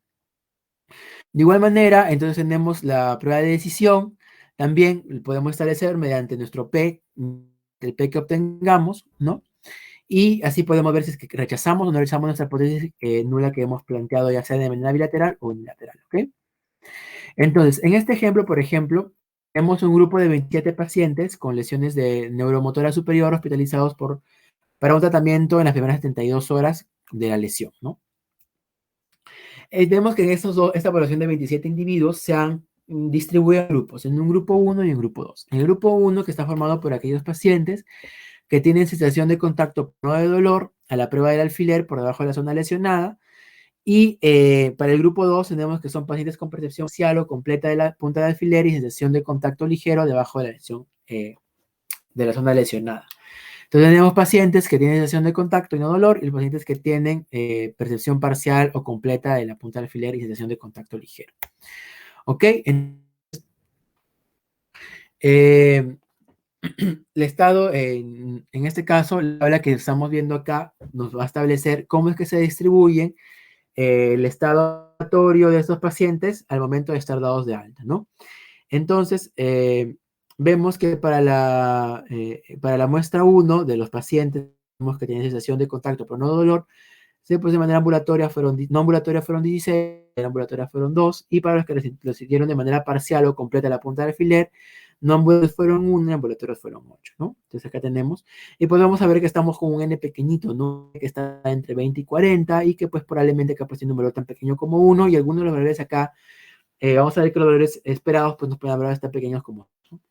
Speaker 2: igual manera, entonces tenemos la prueba de decisión. También podemos establecer mediante nuestro P, el P que obtengamos, ¿no? Y así podemos ver si es que rechazamos o no rechazamos nuestra hipótesis nula que hemos planteado, ya sea de manera bilateral o unilateral. ¿Ok? Entonces, en este ejemplo, por ejemplo, tenemos un grupo de 27 pacientes con lesiones de neuromotora superior hospitalizados para un tratamiento en las primeras 72 horas de la lesión, ¿no? Vemos que en esta población de 27 individuos se han distribuido en grupos, en un grupo 1 y un grupo 2. En el grupo 1, que está formado por aquellos pacientes que tienen sensación de contacto no de dolor a la prueba del alfiler por debajo de la zona lesionada, y para el grupo 2 tenemos que son pacientes con percepción parcial o completa de la punta de alfiler y sensación de contacto ligero debajo de la lesión de la zona lesionada. Entonces tenemos pacientes que tienen sensación de contacto y no dolor, y los pacientes que tienen percepción parcial o completa de la punta de alfiler y sensación de contacto ligero. ¿Ok? El estado, en este caso, la tabla que estamos viendo acá nos va a establecer cómo es que se distribuyen el estado aleatorio de estos pacientes al momento de estar dados de alta, ¿no? Entonces, vemos que para la muestra 1 de los pacientes que tienen sensación de contacto pero no dolor, pues de manera ambulatoria no ambulatoria fueron 16, en ambulatoria fueron 2, y para los que lo siguieron de manera parcial o completa la punta del alfiler, no ambulatorios fueron 1, ambulatorios fueron 8, ¿no? Entonces acá tenemos, y pues vamos a ver que estamos con un N pequeñito, ¿no? Que está entre 20 y 40, y que pues probablemente capaz un número tan pequeño como 1, y algunos de los valores acá, vamos a ver que los valores esperados pues nos pueden hablar tan pequeños como 1.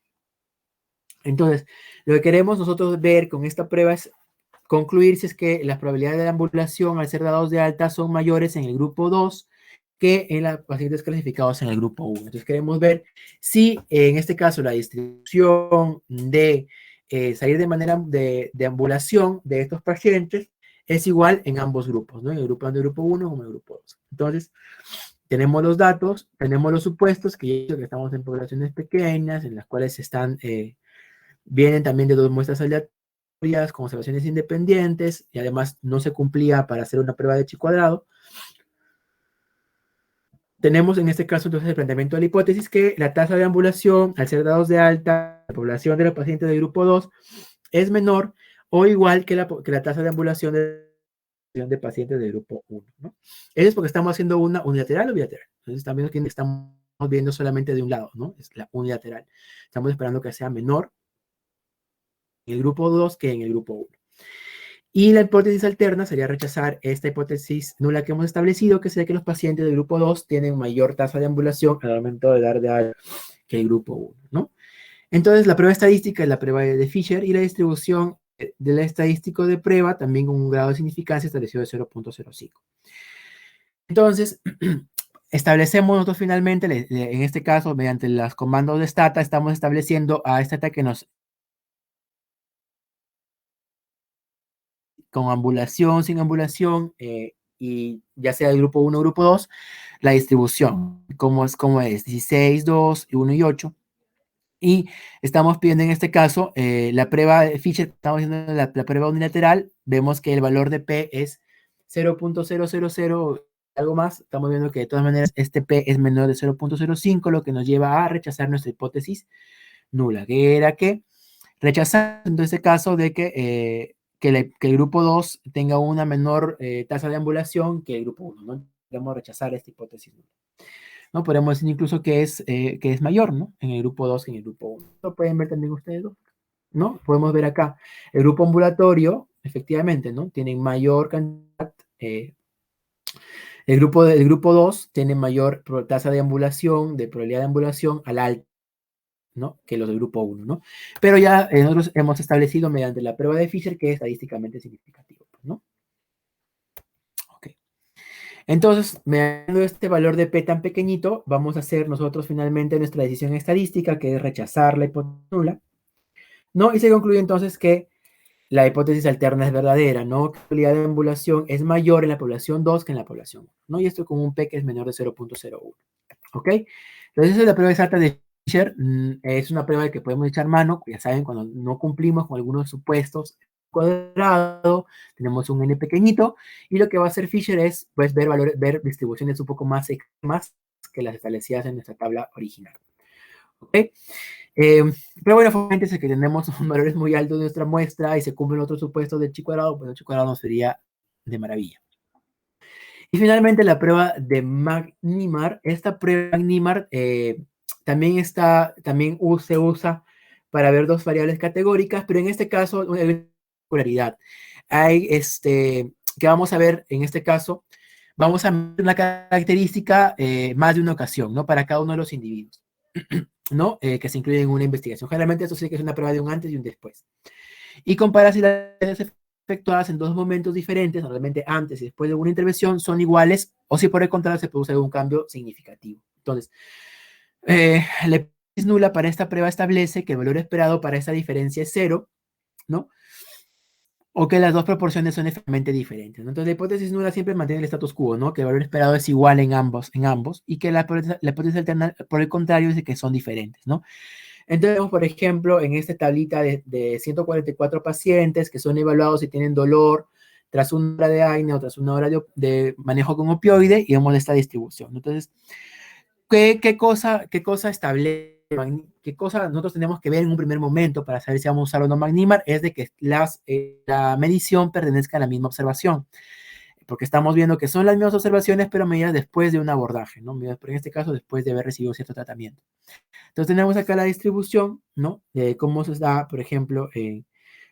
Speaker 2: Entonces, lo que queremos nosotros ver con esta prueba es concluir si es que las probabilidades de la ambulación al ser dados de alta son mayores en el grupo 2 que en los pacientes clasificados en el grupo 1. Entonces queremos ver si en este caso la distribución de salir de manera de ambulación de estos pacientes es igual en ambos grupos, ¿no? En el grupo 1 como en el grupo 2. Entonces, tenemos los datos, tenemos los supuestos, que estamos en poblaciones pequeñas, en las cuales vienen también de dos muestras aleatorias con observaciones independientes, y además no se cumplía para hacer una prueba de chi cuadrado. Tenemos en este caso entonces el planteamiento de la hipótesis que la tasa de ambulación al ser dados de alta, la población de los pacientes del grupo 2 es menor o igual que la tasa de ambulación de pacientes del grupo 1, ¿no? Eso es porque estamos haciendo una unilateral o bilateral. Entonces también estamos viendo solamente de un lado, ¿no? Es la unilateral. Estamos esperando que sea menor en el grupo 2 que en el grupo 1. Y la hipótesis alterna sería rechazar esta hipótesis nula que hemos establecido, que sería que los pacientes del grupo 2 tienen mayor tasa de ambulación al momento de dar de alta que el grupo 1, ¿no? Entonces, la prueba estadística es la prueba de Fisher y la distribución del estadístico de prueba también con un grado de significancia establecido de 0.05. Entonces, establecemos nosotros finalmente, en este caso, mediante los comandos de stata, estamos estableciendo a stata que nos con ambulación, sin ambulación, y ya sea el grupo 1 o grupo 2, la distribución, como es 16, 2, 1 y 8. Y estamos pidiendo en este caso la prueba de Fisher, estamos haciendo la prueba unilateral, vemos que el valor de P es 0.000, algo más, estamos viendo que de todas maneras este P es menor de 0.05, lo que nos lleva a rechazar nuestra hipótesis nula, que era que rechazar en este caso de que el grupo 2 tenga una menor tasa de ambulación que el grupo 1, ¿no? Podemos rechazar esta hipótesis nula. ¿No? Podemos decir incluso que es mayor, ¿no? En el grupo 2 que en el grupo 1. Lo pueden ver también ustedes, ¿no? Podemos ver acá. El grupo ambulatorio, efectivamente, ¿no? Tiene mayor cantidad. El grupo 2 tiene mayor tasa de ambulación, de probabilidad de ambulación al alto, ¿no? Que los del grupo 1, ¿no? Pero ya nosotros hemos establecido mediante la prueba de Fisher que es estadísticamente significativo, ¿no? Ok. Entonces, mediante este valor de P tan pequeñito, vamos a hacer nosotros finalmente nuestra decisión estadística, que es rechazar la hipótesis nula, ¿no? Y se concluye entonces que la hipótesis alterna es verdadera, ¿no? Que la probabilidad de ambulación es mayor en la población 2 que en la población 1, ¿no? Y esto con un P que es menor de 0.01, ¿ok? Entonces, esa es la prueba exacta de Fisher. Es una prueba de que podemos echar mano, ya saben, cuando no cumplimos con algunos supuestos cuadrado, tenemos un n pequeñito, y lo que va a hacer Fisher es pues, ver distribuciones un poco más extremas que las establecidas en nuestra tabla original. ¿Ok? Pero bueno, finalmente es que tenemos valores muy altos de nuestra muestra y se cumplen otros supuestos del chi cuadrado, pues el chi cuadrado nos sería de maravilla. Y finalmente la prueba de McNemar. Esta prueba de McNemar también se usa para ver dos variables categóricas, pero en este caso una particularidad. Hay que vamos a ver en este caso, vamos a ver una característica más de una ocasión, ¿no? Para cada uno de los individuos, ¿no? Que se incluye en una investigación. Generalmente esto sí que es una prueba de un antes y un después. Y compara si las efectuadas en dos momentos diferentes, normalmente antes y después de una intervención, son iguales o si por el contrario se produce algún cambio significativo. Entonces, la hipótesis nula para esta prueba establece que el valor esperado para esta diferencia es 0, ¿no? O que las dos proporciones son efectivamente diferentes, ¿no? Entonces, la hipótesis nula siempre mantiene el status quo, ¿no? Que el valor esperado es igual en ambos, y que la hipótesis alterna, por el contrario, dice que son diferentes, ¿no? Entonces, por ejemplo, en esta tablita de 144 pacientes que son evaluados y tienen dolor tras una hora de AINE o tras una hora de manejo con opioide, y vemos esta distribución. Entonces, ¿qué cosa establece? ¿Qué cosa nosotros tenemos que ver en un primer momento para saber si vamos a usar o no McNemar? Es de que la medición pertenezca a la misma observación, porque estamos viendo que son las mismas observaciones, pero medidas después de un abordaje, ¿no? Medidas, en este caso, después de haber recibido cierto tratamiento. Entonces tenemos acá la distribución, ¿no? De cómo se da, por ejemplo,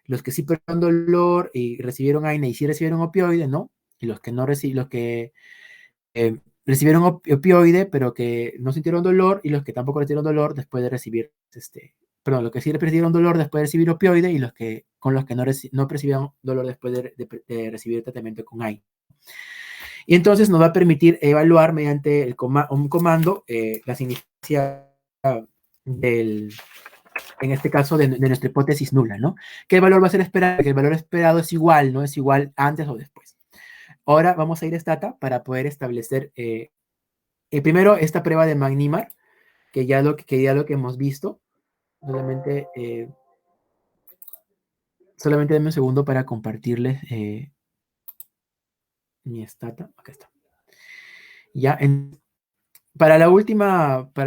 Speaker 2: los que sí perdieron dolor y recibieron AINE y sí recibieron opioide, ¿no? Y los que no recibieron opioide, pero que no sintieron dolor, y los que tampoco recibieron dolor después de recibir, los que sí recibieron dolor después de recibir opioide, y los que no percibieron dolor después de recibir tratamiento con AINE. Y entonces nos va a permitir evaluar mediante un comando la significancia en este caso, de nuestra hipótesis nula, ¿no? ¿Qué valor va a ser esperado? Que el valor esperado es igual, ¿no? Es igual antes o después. Ahora vamos a ir a Stata para poder establecer, primero, esta prueba de McNemar, que ya lo que hemos visto. Solamente denme un segundo para compartirles mi Stata. Acá está. Ya, para la última que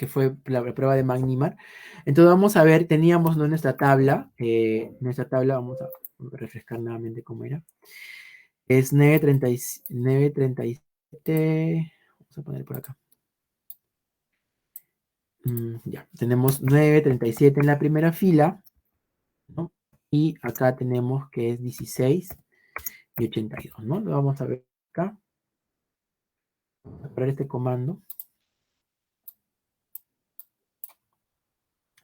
Speaker 2: fue la prueba de McNemar. Entonces vamos a ver, teníamos, ¿no? Nuestra tabla, vamos a refrescar nuevamente cómo era. es 937. Vamos a poner por acá. Ya, tenemos 937 en la primera fila, ¿no? Y acá tenemos que es 16 y 82, ¿no? Lo vamos a ver acá. Vamos a poner este comando.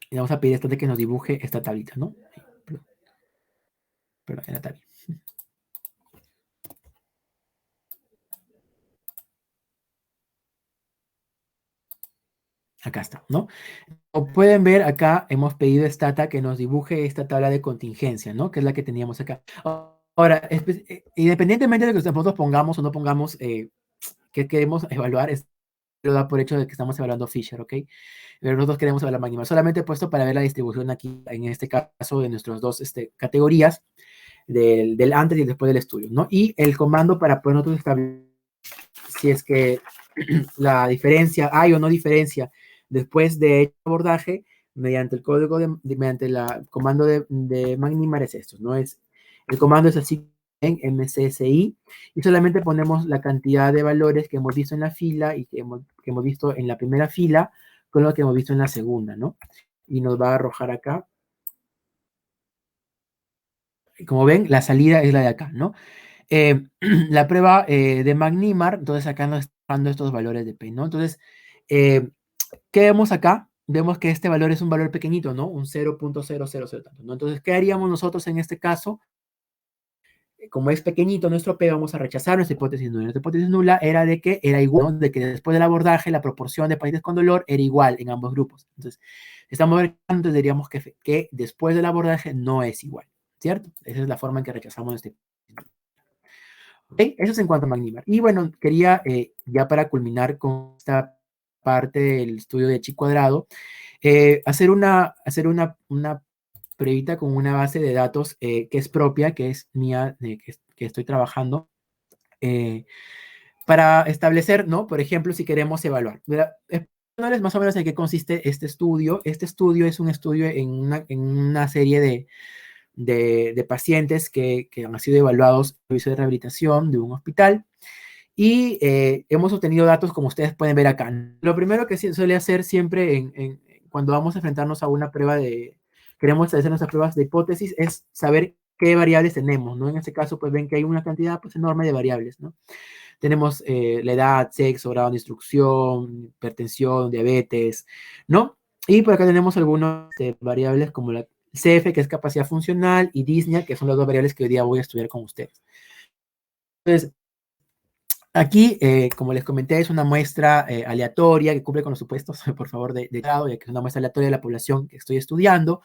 Speaker 2: Y vamos a pedir esto de que nos dibuje esta tablita, ¿no? Perdón, en la tabla. Acá está, ¿no? Como pueden ver, acá hemos pedido a Stata que nos dibuje esta tabla de contingencia, ¿no? Que es la que teníamos acá. Ahora, independientemente de que nosotros pongamos o no pongamos que queremos evaluar, lo da por hecho de que estamos evaluando Fisher, ¿ok? Pero nosotros queremos evaluar Magnimer. Solamente he puesto para ver la distribución aquí, en este caso, de nuestras dos categorías, del antes y después del estudio, ¿no? Y el comando para poder nosotros establecer si es que la diferencia, hay o no diferencia, después de abordaje, mediante el código, mediante el comando de Magnimar es esto, ¿no? El comando es así en MCSI y solamente ponemos la cantidad de valores que hemos visto en la fila y que hemos visto en la primera fila con lo que hemos visto en la segunda, ¿no? Y nos va a arrojar acá. Como ven, la salida es la de acá, ¿no? La prueba de Magnimar, entonces acá nos está dando estos valores de P, ¿no? Entonces, ¿qué vemos acá? Vemos que este valor es un valor pequeñito, ¿no? Un 0.000 tanto, ¿no? Entonces, ¿qué haríamos nosotros en este caso? Como es pequeño nuestro P, vamos a rechazar nuestra hipótesis nula. Nuestra hipótesis nula era de que era igual, ¿no? De que después del abordaje la proporción de pacientes con dolor era igual en ambos grupos. Entonces, estamos entonces diríamos que después del abordaje no es igual, ¿cierto? Esa es la forma en que rechazamos este. ¿Okay? Eso es en cuanto a Magnimar. Y bueno, quería ya para culminar con esta parte del estudio de chi cuadrado, hacer una pruebita con una base de datos que es propia, que es mía, que estoy trabajando, para establecer, ¿no? Por ejemplo, si queremos evaluar. Más o menos en qué consiste este estudio. Este estudio es un estudio en una serie de pacientes que han sido evaluados en el servicio de rehabilitación de un hospital y hemos obtenido datos como ustedes pueden ver acá. Lo primero que suele hacer siempre cuando vamos a enfrentarnos a una prueba queremos establecer nuestras pruebas de hipótesis es saber qué variables tenemos, ¿no? En este caso, pues ven que hay una cantidad pues enorme de variables, ¿no? Tenemos la edad, sexo, grado de instrucción, hipertensión, diabetes, ¿no? Y por acá tenemos algunas variables como la CF, que es capacidad funcional, y disnea, que son las dos variables que hoy día voy a estudiar con ustedes. Entonces, aquí, como les comenté, es una muestra aleatoria que cumple con los supuestos, por favor, de grado, ya que es una muestra aleatoria de la población que estoy estudiando.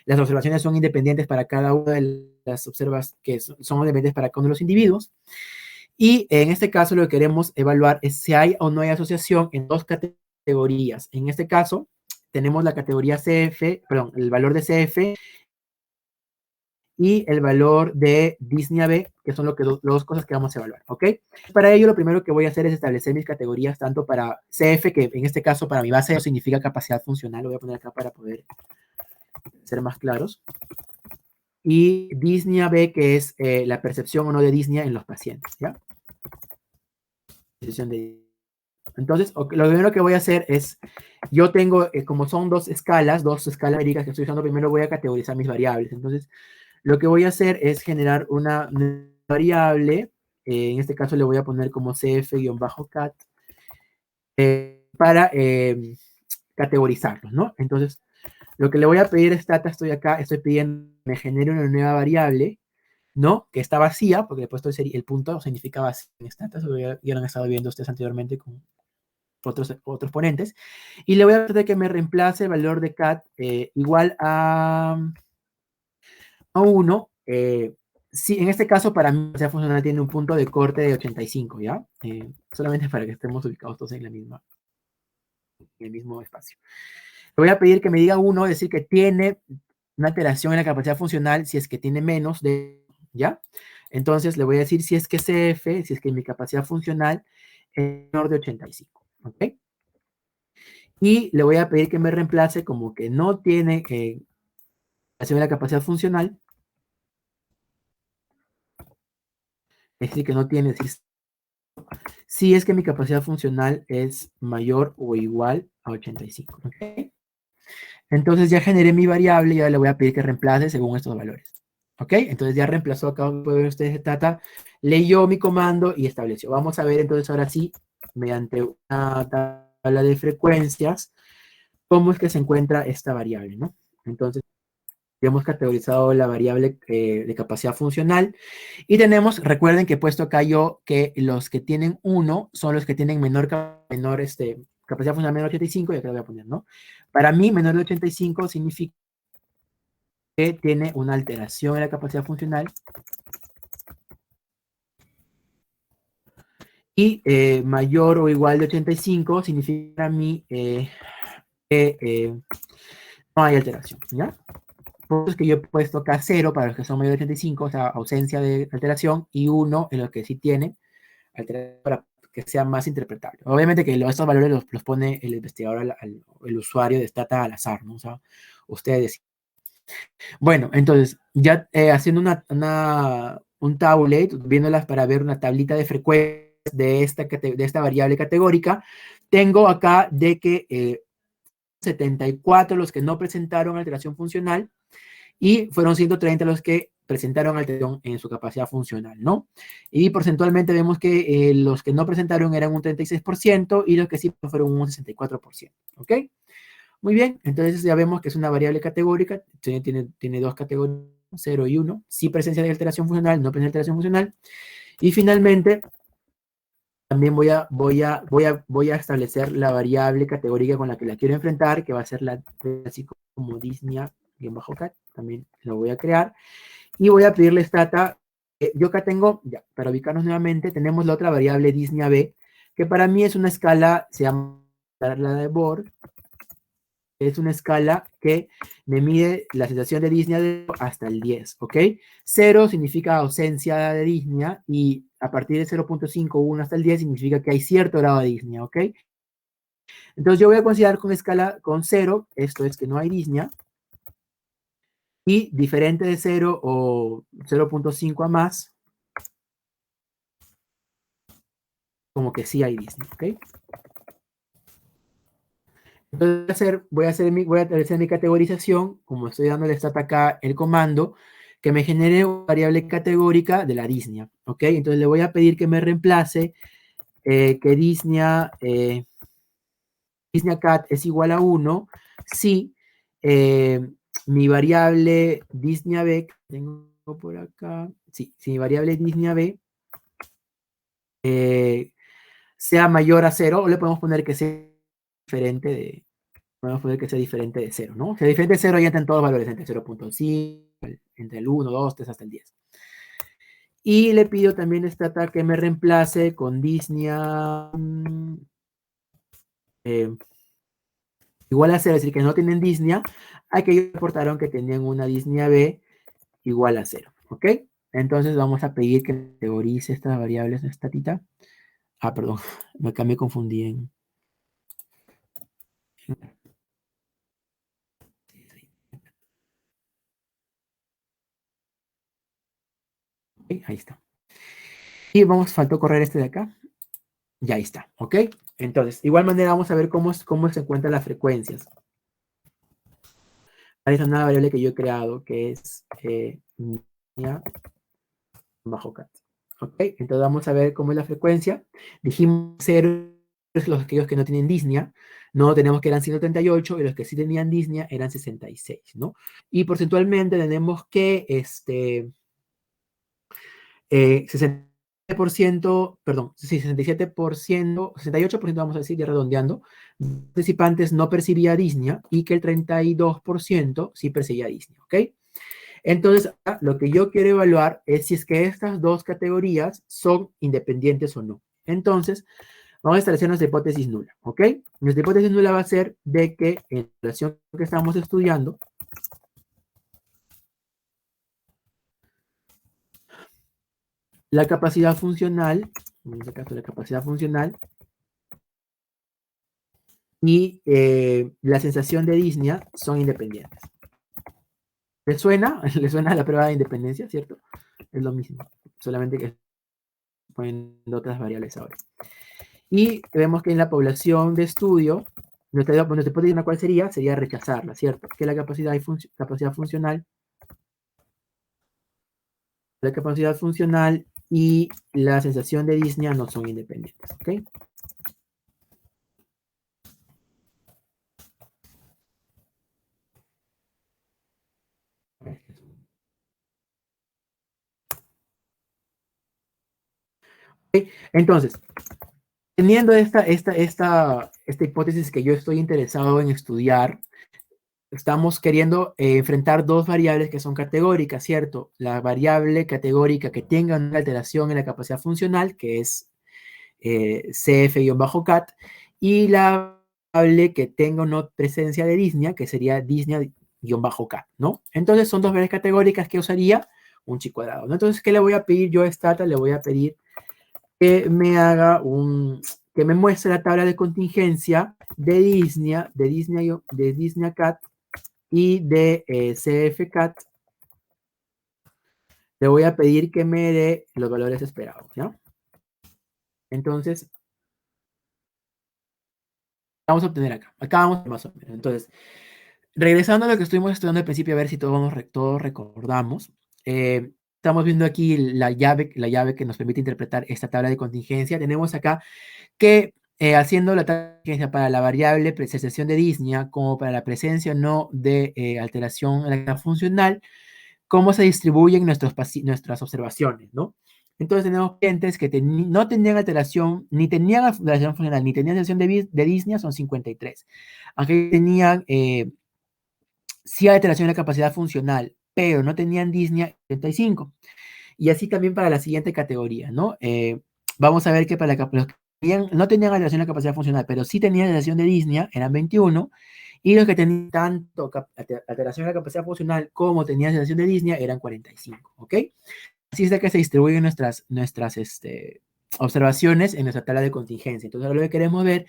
Speaker 2: Las observaciones son independientes para cada una de las observas que son independientes para cada uno de los individuos. Y en este caso lo que queremos evaluar es si hay o no hay asociación en dos categorías. En este caso, tenemos la categoría CF, perdón, el valor de CF y el valor de Disney B, que son las dos cosas que vamos a evaluar, ¿ok? Para ello, lo primero que voy a hacer es establecer mis categorías, tanto para CF, que en este caso para mi base significa capacidad funcional, lo voy a poner acá para poder ser más claros, y Disney B, que es la percepción o no de Disney en los pacientes, ¿ya? Entonces, lo primero que voy a hacer es, yo tengo, como son dos escalas numéricas que estoy usando, primero voy a categorizar mis variables. Entonces, lo que voy a hacer es generar una variable, en este caso le voy a poner como cf-cat, para categorizarlos, ¿no? Entonces, lo que le voy a pedir a Stata, estoy pidiendo que me genere una nueva variable, ¿no? Que está vacía, porque después el punto significa vacío en Stata, eso ya lo han estado viendo ustedes anteriormente con otros ponentes, y le voy a pedir que me reemplace el valor de cat igual a 1. Sí, en este caso, para mí, la funcional tiene un punto de corte de 85, ¿ya? Solamente para que estemos ubicados todos en el mismo espacio. Le voy a pedir que me diga 1, es decir, que tiene una alteración en la capacidad funcional si es que tiene menos de, ¿ya? Entonces, le voy a decir si es que CF, si es que mi capacidad funcional es menor de 85, ¿ok? Y le voy a pedir que me reemplace como que no tiene la capacidad funcional es decir, que no tiene, si es que mi capacidad funcional es mayor o igual a 85. ¿Ok? Entonces ya generé mi variable y ahora le voy a pedir que reemplace según estos valores. ¿Ok? Entonces ya reemplazó acá, pueden ver ustedes, Tata, leyó mi comando y estableció. Vamos a ver entonces ahora sí, mediante una tabla de frecuencias, cómo es que se encuentra esta variable, ¿no? Entonces, ya hemos categorizado la variable de capacidad funcional y tenemos, recuerden que he puesto acá yo que los que tienen 1 son los que tienen capacidad funcional menor de 85, y acá lo voy a poner, ¿no? Para mí, menor de 85 significa que tiene una alteración en la capacidad funcional y mayor o igual de 85 significa para mí que no hay alteración, ¿ya? Por eso es que yo he puesto acá 0 para los que son mayores de 85, o sea, ausencia de alteración, y 1 en los que sí tiene alteración para que sea más interpretable. Obviamente que estos valores los pone el investigador, el usuario de Stata al azar, ¿no? O sea, ustedes. Bueno, entonces, ya haciendo un tablet, viéndolas para ver una tablita de frecuencias de esta variable categórica, tengo acá de que 74 los que no presentaron alteración funcional y fueron 130 los que presentaron alteración en su capacidad funcional, ¿no? Y porcentualmente vemos que los que no presentaron eran un 36% y los que sí fueron un 64%, ¿ok? Muy bien, entonces ya vemos que es una variable categórica, tiene dos categorías, 0 y 1, sí presencia de alteración funcional, no presencia de alteración funcional, y finalmente también voy a establecer la variable categórica con la que la quiero enfrentar, que va a ser la así como Disney-cat, también lo voy a crear, y voy a pedirle Stata, yo acá tengo, ya, para ubicarnos nuevamente, tenemos la otra variable Disney-B, que para mí es una escala, se llama la de Bohr, es una escala que me mide la sensación de disnea hasta el 10, ¿ok? 0 significa ausencia de disnea y a partir de 0.5, 1 hasta el 10 significa que hay cierto grado de disnea, ¿ok? Entonces yo voy a considerar con escala con 0, esto es que no hay disnea, y diferente de 0 o 0.5 a más, como que sí hay disnea, ¿ok? Entonces voy a establecer mi categorización, como estoy dando el stat acá, el comando, que me genere una variable categórica de la disnea, ¿ok? Entonces le voy a pedir que me reemplace que disnea cat es igual a 1 si mi variable disnea b, tengo por acá, sí, si mi variable disnea b sea mayor a 0, o le podemos poner que sea diferente de, podemos poner que sea diferente de 0, ¿no? Si es diferente de 0, ya están todos los valores, entre 0.5, entre el 1, 2, 3, hasta el 10. Y le pido también Stata que me reemplace con disnea igual a 0, es decir, que no tienen disnea, aquellos reportaron que tenían una disnea B igual a 0, ¿ok? Entonces vamos a pedir que categorice estas variables en statita. Ah, perdón, acá me confundí en... Okay, ahí está. Y faltó correr este de acá. Ya ahí está, ¿ok? Entonces, igual manera vamos a ver cómo se encuentran las frecuencias. Hay una variable que yo he creado que es bajo cat. ¿Ok? Entonces vamos a ver cómo es la frecuencia. Dijimos 0 aquellos que no tienen disnea. No tenemos que eran 138 y los que sí tenían disnea eran 66, ¿no? Y porcentualmente tenemos que 67%, perdón, sí, 67%, 68% vamos a decir, ya redondeando, participantes no percibía disnea y que el 32% sí percibía disnea, ¿ok? Entonces, lo que yo quiero evaluar es si es que estas dos categorías son independientes o no. Entonces, vamos a establecer nuestra hipótesis nula, ¿ok? Nuestra hipótesis nula va a ser de que en la relación que estamos estudiando, la capacidad funcional, en este caso la capacidad funcional, y la sensación de disnea son independientes. ¿Les suena? ¿Les suena la prueba de independencia, cierto? Es lo mismo, solamente que poniendo otras variables ahora. Y vemos que en la población de estudio, nuestra hipótesis, ¿cuál sería? Sería rechazarla, ¿cierto? Que la capacidad funcional, y la sensación de disnea no son independientes, ¿ok? Entonces, teniendo esta hipótesis que yo estoy interesado en estudiar, estamos queriendo enfrentar dos variables que son categóricas, ¿cierto? La variable categórica que tenga una alteración en la capacidad funcional, que es CF-cat, y la variable que tenga una presencia de disnea, que sería disnea-cat, ¿no? Entonces son dos variables categóricas que usaría un chi cuadrado, ¿no? Entonces, ¿qué le voy a pedir yo a Stata? Le voy a pedir que me haga que me muestre la tabla de contingencia de disnea-cat y de CF-cat. Le voy a pedir que me dé los valores esperados, ¿ya? Entonces, vamos a obtener acá. Acá vamos más o menos. Entonces, regresando a lo que estuvimos estudiando al principio, a ver si todos recordamos. Estamos viendo aquí la llave que nos permite interpretar esta tabla de contingencia. Tenemos acá que haciendo la tabla de contingencia para la variable sensación de disnea, como para la presencia o no de alteración en la funcional, cómo se distribuyen nuestras observaciones, ¿no? Entonces tenemos clientes que no tenían alteración, ni tenían alteración funcional, ni tenían alteración de disnea, son 53. Aunque tenían sí alteración de la capacidad funcional, pero no tenían disnea, 35. Y así también para la siguiente categoría, ¿no? Vamos a ver que para los que no tenían alteración de la capacidad funcional, pero sí tenían alteración de disnea, eran 21. Y los que tenían tanto alteración de la capacidad funcional como tenían alteración de disnea eran 45, ¿ok? Así es de que se distribuyen nuestras observaciones en nuestra tabla de contingencia. Entonces, ahora lo que queremos ver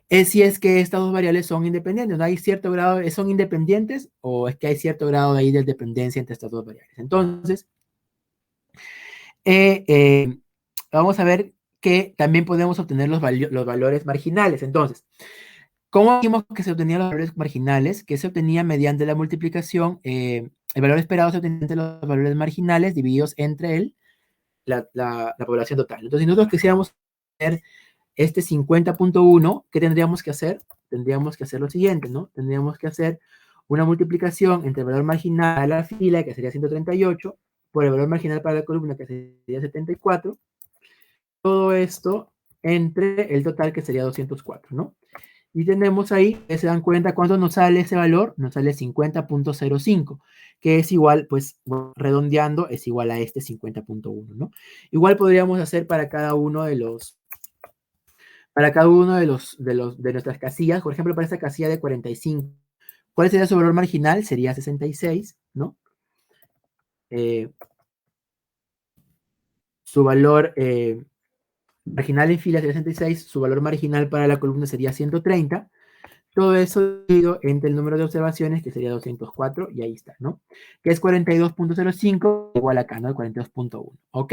Speaker 2: es si es que estas dos variables son independientes. ¿No hay cierto grado, son independientes o es que hay cierto grado de ahí de dependencia entre estas dos variables? Entonces, vamos a ver que también podemos obtener los valores marginales. Entonces, ¿cómo dijimos que se obtenían los valores marginales? Que se obtenía mediante la multiplicación, el valor esperado se obtenía entre los valores marginales divididos entre la población total. Entonces, si nosotros quisiéramos tener este 50.1, ¿qué tendríamos que hacer? Tendríamos que hacer lo siguiente, ¿no? Tendríamos que hacer una multiplicación entre el valor marginal a la fila, que sería 138, por el valor marginal para la columna, que sería 74. Todo esto entre el total, que sería 204, ¿no? Y tenemos ahí, se dan cuenta cuánto nos sale ese valor, nos sale 50.05, que es igual, pues redondeando, es igual a este 50.1, ¿no? Igual podríamos hacer para cada uno de nuestras casillas, por ejemplo, para esta casilla de 45, ¿cuál sería su valor marginal? Sería 66, ¿no? Su valor marginal en fila sería 66, su valor marginal para la columna sería 130. Todo eso dividido entre el número de observaciones, que sería 204, y ahí está, ¿no? Que es 42.05, igual acá, ¿no? 42.1, ¿ok?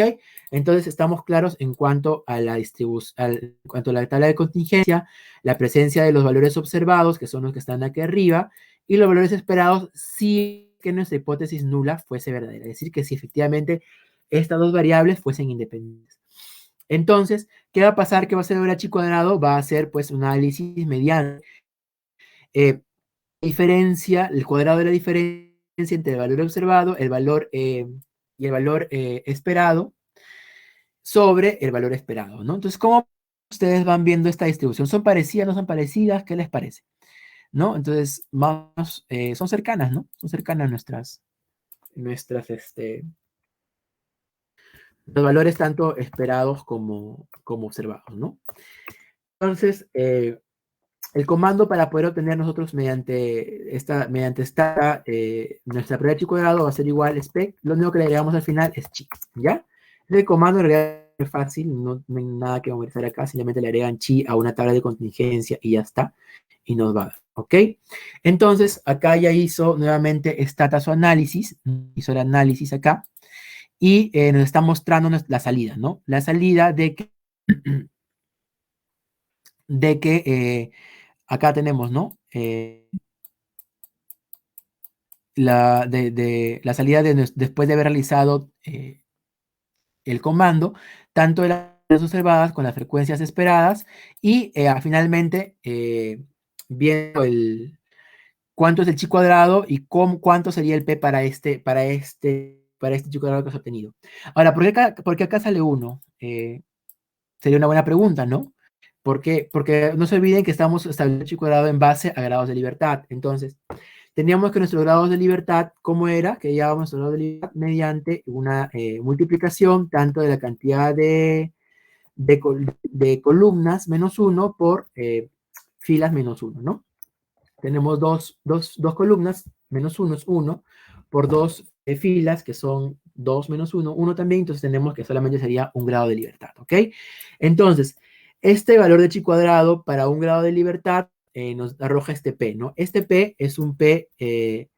Speaker 2: Entonces estamos claros en cuanto a la distribución, en cuanto a la tabla de contingencia, la presencia de los valores observados, que son los que están aquí arriba, y los valores esperados si que nuestra hipótesis nula fuese verdadera, es decir, que si efectivamente estas dos variables fuesen independientes. Entonces, ¿qué va a pasar? ¿Qué va a hacer ahora chi cuadrado? Va a hacer, pues, un análisis mediante diferencia, el cuadrado de la diferencia entre el valor observado y el valor esperado sobre el valor esperado, ¿no? Entonces, ¿cómo ustedes van viendo esta distribución? ¿Son parecidas, no son parecidas? ¿Qué les parece? ¿No? Entonces, son cercanas, ¿no? Son cercanas los valores tanto esperados como observados, ¿no? Entonces, el comando para poder obtener nosotros mediante nuestra prueba de chi cuadrado va a ser igual spec, lo único que le agregamos al final es chi, ¿ya? El comando en realidad es fácil, no hay nada que memorizar acá, simplemente le agregan chi a una tabla de contingencia y ya está, y nos va a dar, ¿ok? Entonces, acá ya hizo nuevamente Stata su análisis, hizo el análisis acá, y nos está mostrando la salida, ¿no? La salida de que, acá tenemos, ¿no? La salida después de haber realizado el comando, tanto de las observadas con las frecuencias esperadas y finalmente viendo cuánto es el chi cuadrado y cuánto sería el p para este chi cuadrado que has obtenido. Ahora, ¿por qué acá sale 1? Sería una buena pregunta, ¿no? ¿Por qué? Porque no se olviden que estamos estableciendo el chi cuadrado en base a grados de libertad. Entonces, teníamos que nuestros grados de libertad, ¿cómo era? Que llevábamos nuestros grados de libertad mediante una multiplicación tanto de la cantidad de columnas menos 1 por filas menos 1, ¿no? Tenemos dos columnas, menos 1 es 1, por dos filas que son 2 menos 1, 1 también, entonces tenemos que solamente sería un grado de libertad, ¿ok? Entonces, este valor de chi cuadrado para un grado de libertad nos arroja este P, ¿no? Este P es un P que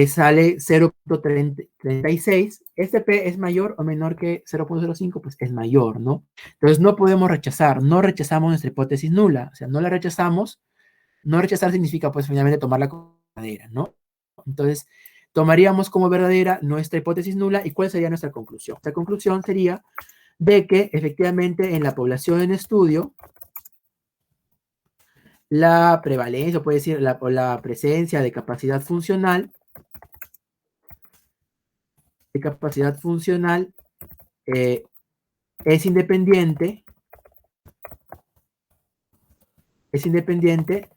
Speaker 2: sale 0.36. Este P es mayor o menor que 0.05, pues es mayor, ¿no? Entonces no podemos rechazar, no rechazamos nuestra hipótesis nula, o sea, no la rechazamos. No rechazar significa, pues, finalmente tomarla como verdadera, ¿no? Entonces, tomaríamos como verdadera nuestra hipótesis nula y ¿cuál sería nuestra conclusión? Nuestra conclusión sería de que, efectivamente, en la población en estudio, la prevalencia, o puede decir, la presencia de capacidad funcional es independiente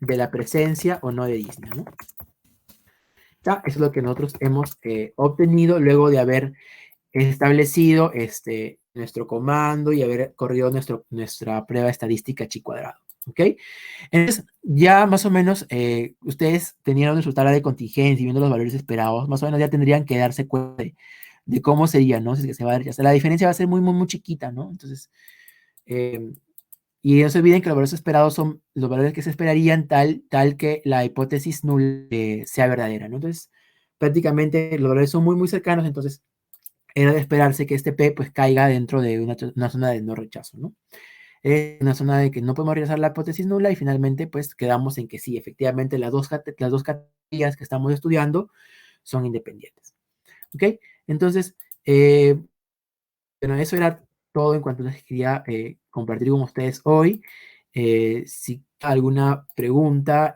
Speaker 2: de la presencia o no de Disney, ¿no? Eso es lo que nosotros hemos obtenido luego de haber establecido nuestro comando y haber corrido nuestra prueba estadística chi cuadrado. ¿Ok? Entonces, ya más o menos, ustedes tenían su tabla de contingencia y viendo los valores esperados, más o menos ya tendrían que darse cuenta de cómo sería, ¿no? Si es que se va a rechazar. La diferencia va a ser muy, muy, muy chiquita, ¿no? Entonces, y no se olviden que los valores esperados son los valores que se esperarían tal que la hipótesis nula sea verdadera, ¿no? Entonces, prácticamente los valores son muy, muy cercanos, entonces era de esperarse que este P pues caiga dentro de una zona de no rechazo, ¿no? Es una zona de que no podemos rechazar la hipótesis nula y finalmente pues quedamos en que sí, efectivamente las dos categorías que estamos estudiando son independientes. ¿Ok? Entonces, bueno, eso era todo en cuanto les quería compartir con ustedes hoy. Si hay alguna pregunta,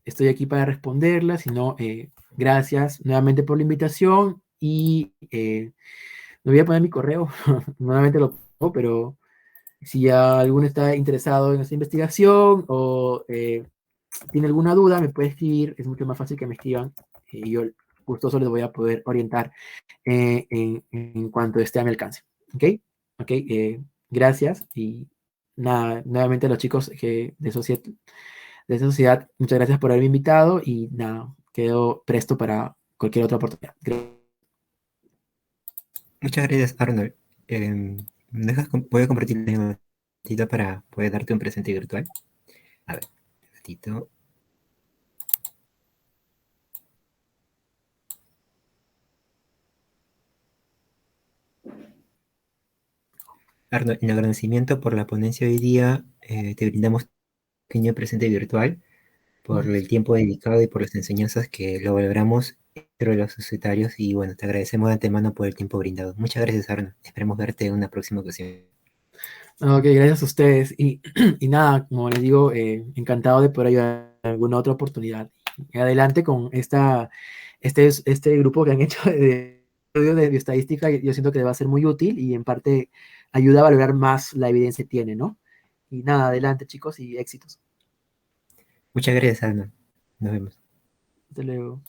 Speaker 2: estoy aquí para responderla. Si no, gracias nuevamente por la invitación y me voy a poner mi correo. Nuevamente lo pongo, pero si alguno está interesado en esta investigación o tiene alguna duda, me puede escribir. Es mucho más fácil que me escriban y yo gustoso les voy a poder orientar en cuanto esté a mi alcance. ¿Ok? Ok, gracias y nada, nuevamente a los chicos de sociedad, muchas gracias por haberme invitado y nada, quedo presto para cualquier otra oportunidad.
Speaker 1: Muchas gracias, Arnold. ¿Puedo compartir un ratito para poder darte un presente virtual? A ver, un ratito. Arnold, en agradecimiento por la ponencia de hoy día, te brindamos un pequeño presente virtual por el tiempo dedicado y por las enseñanzas que lo valoramos dentro de los societarios y bueno, te agradecemos de antemano por el tiempo brindado. Muchas gracias, Arnold. Esperemos verte en una próxima ocasión.
Speaker 2: Ok, gracias a ustedes. Y, y nada, como les digo, encantado de poder ayudar en alguna otra oportunidad. Y adelante con este grupo que han hecho de estudio de bioestadística. Yo siento que va a ser muy útil y en parte ayuda a valorar más la evidencia que tiene, ¿no? Y nada, adelante chicos y éxitos.
Speaker 1: Muchas gracias, Arnold. Nos vemos.
Speaker 2: Hasta luego.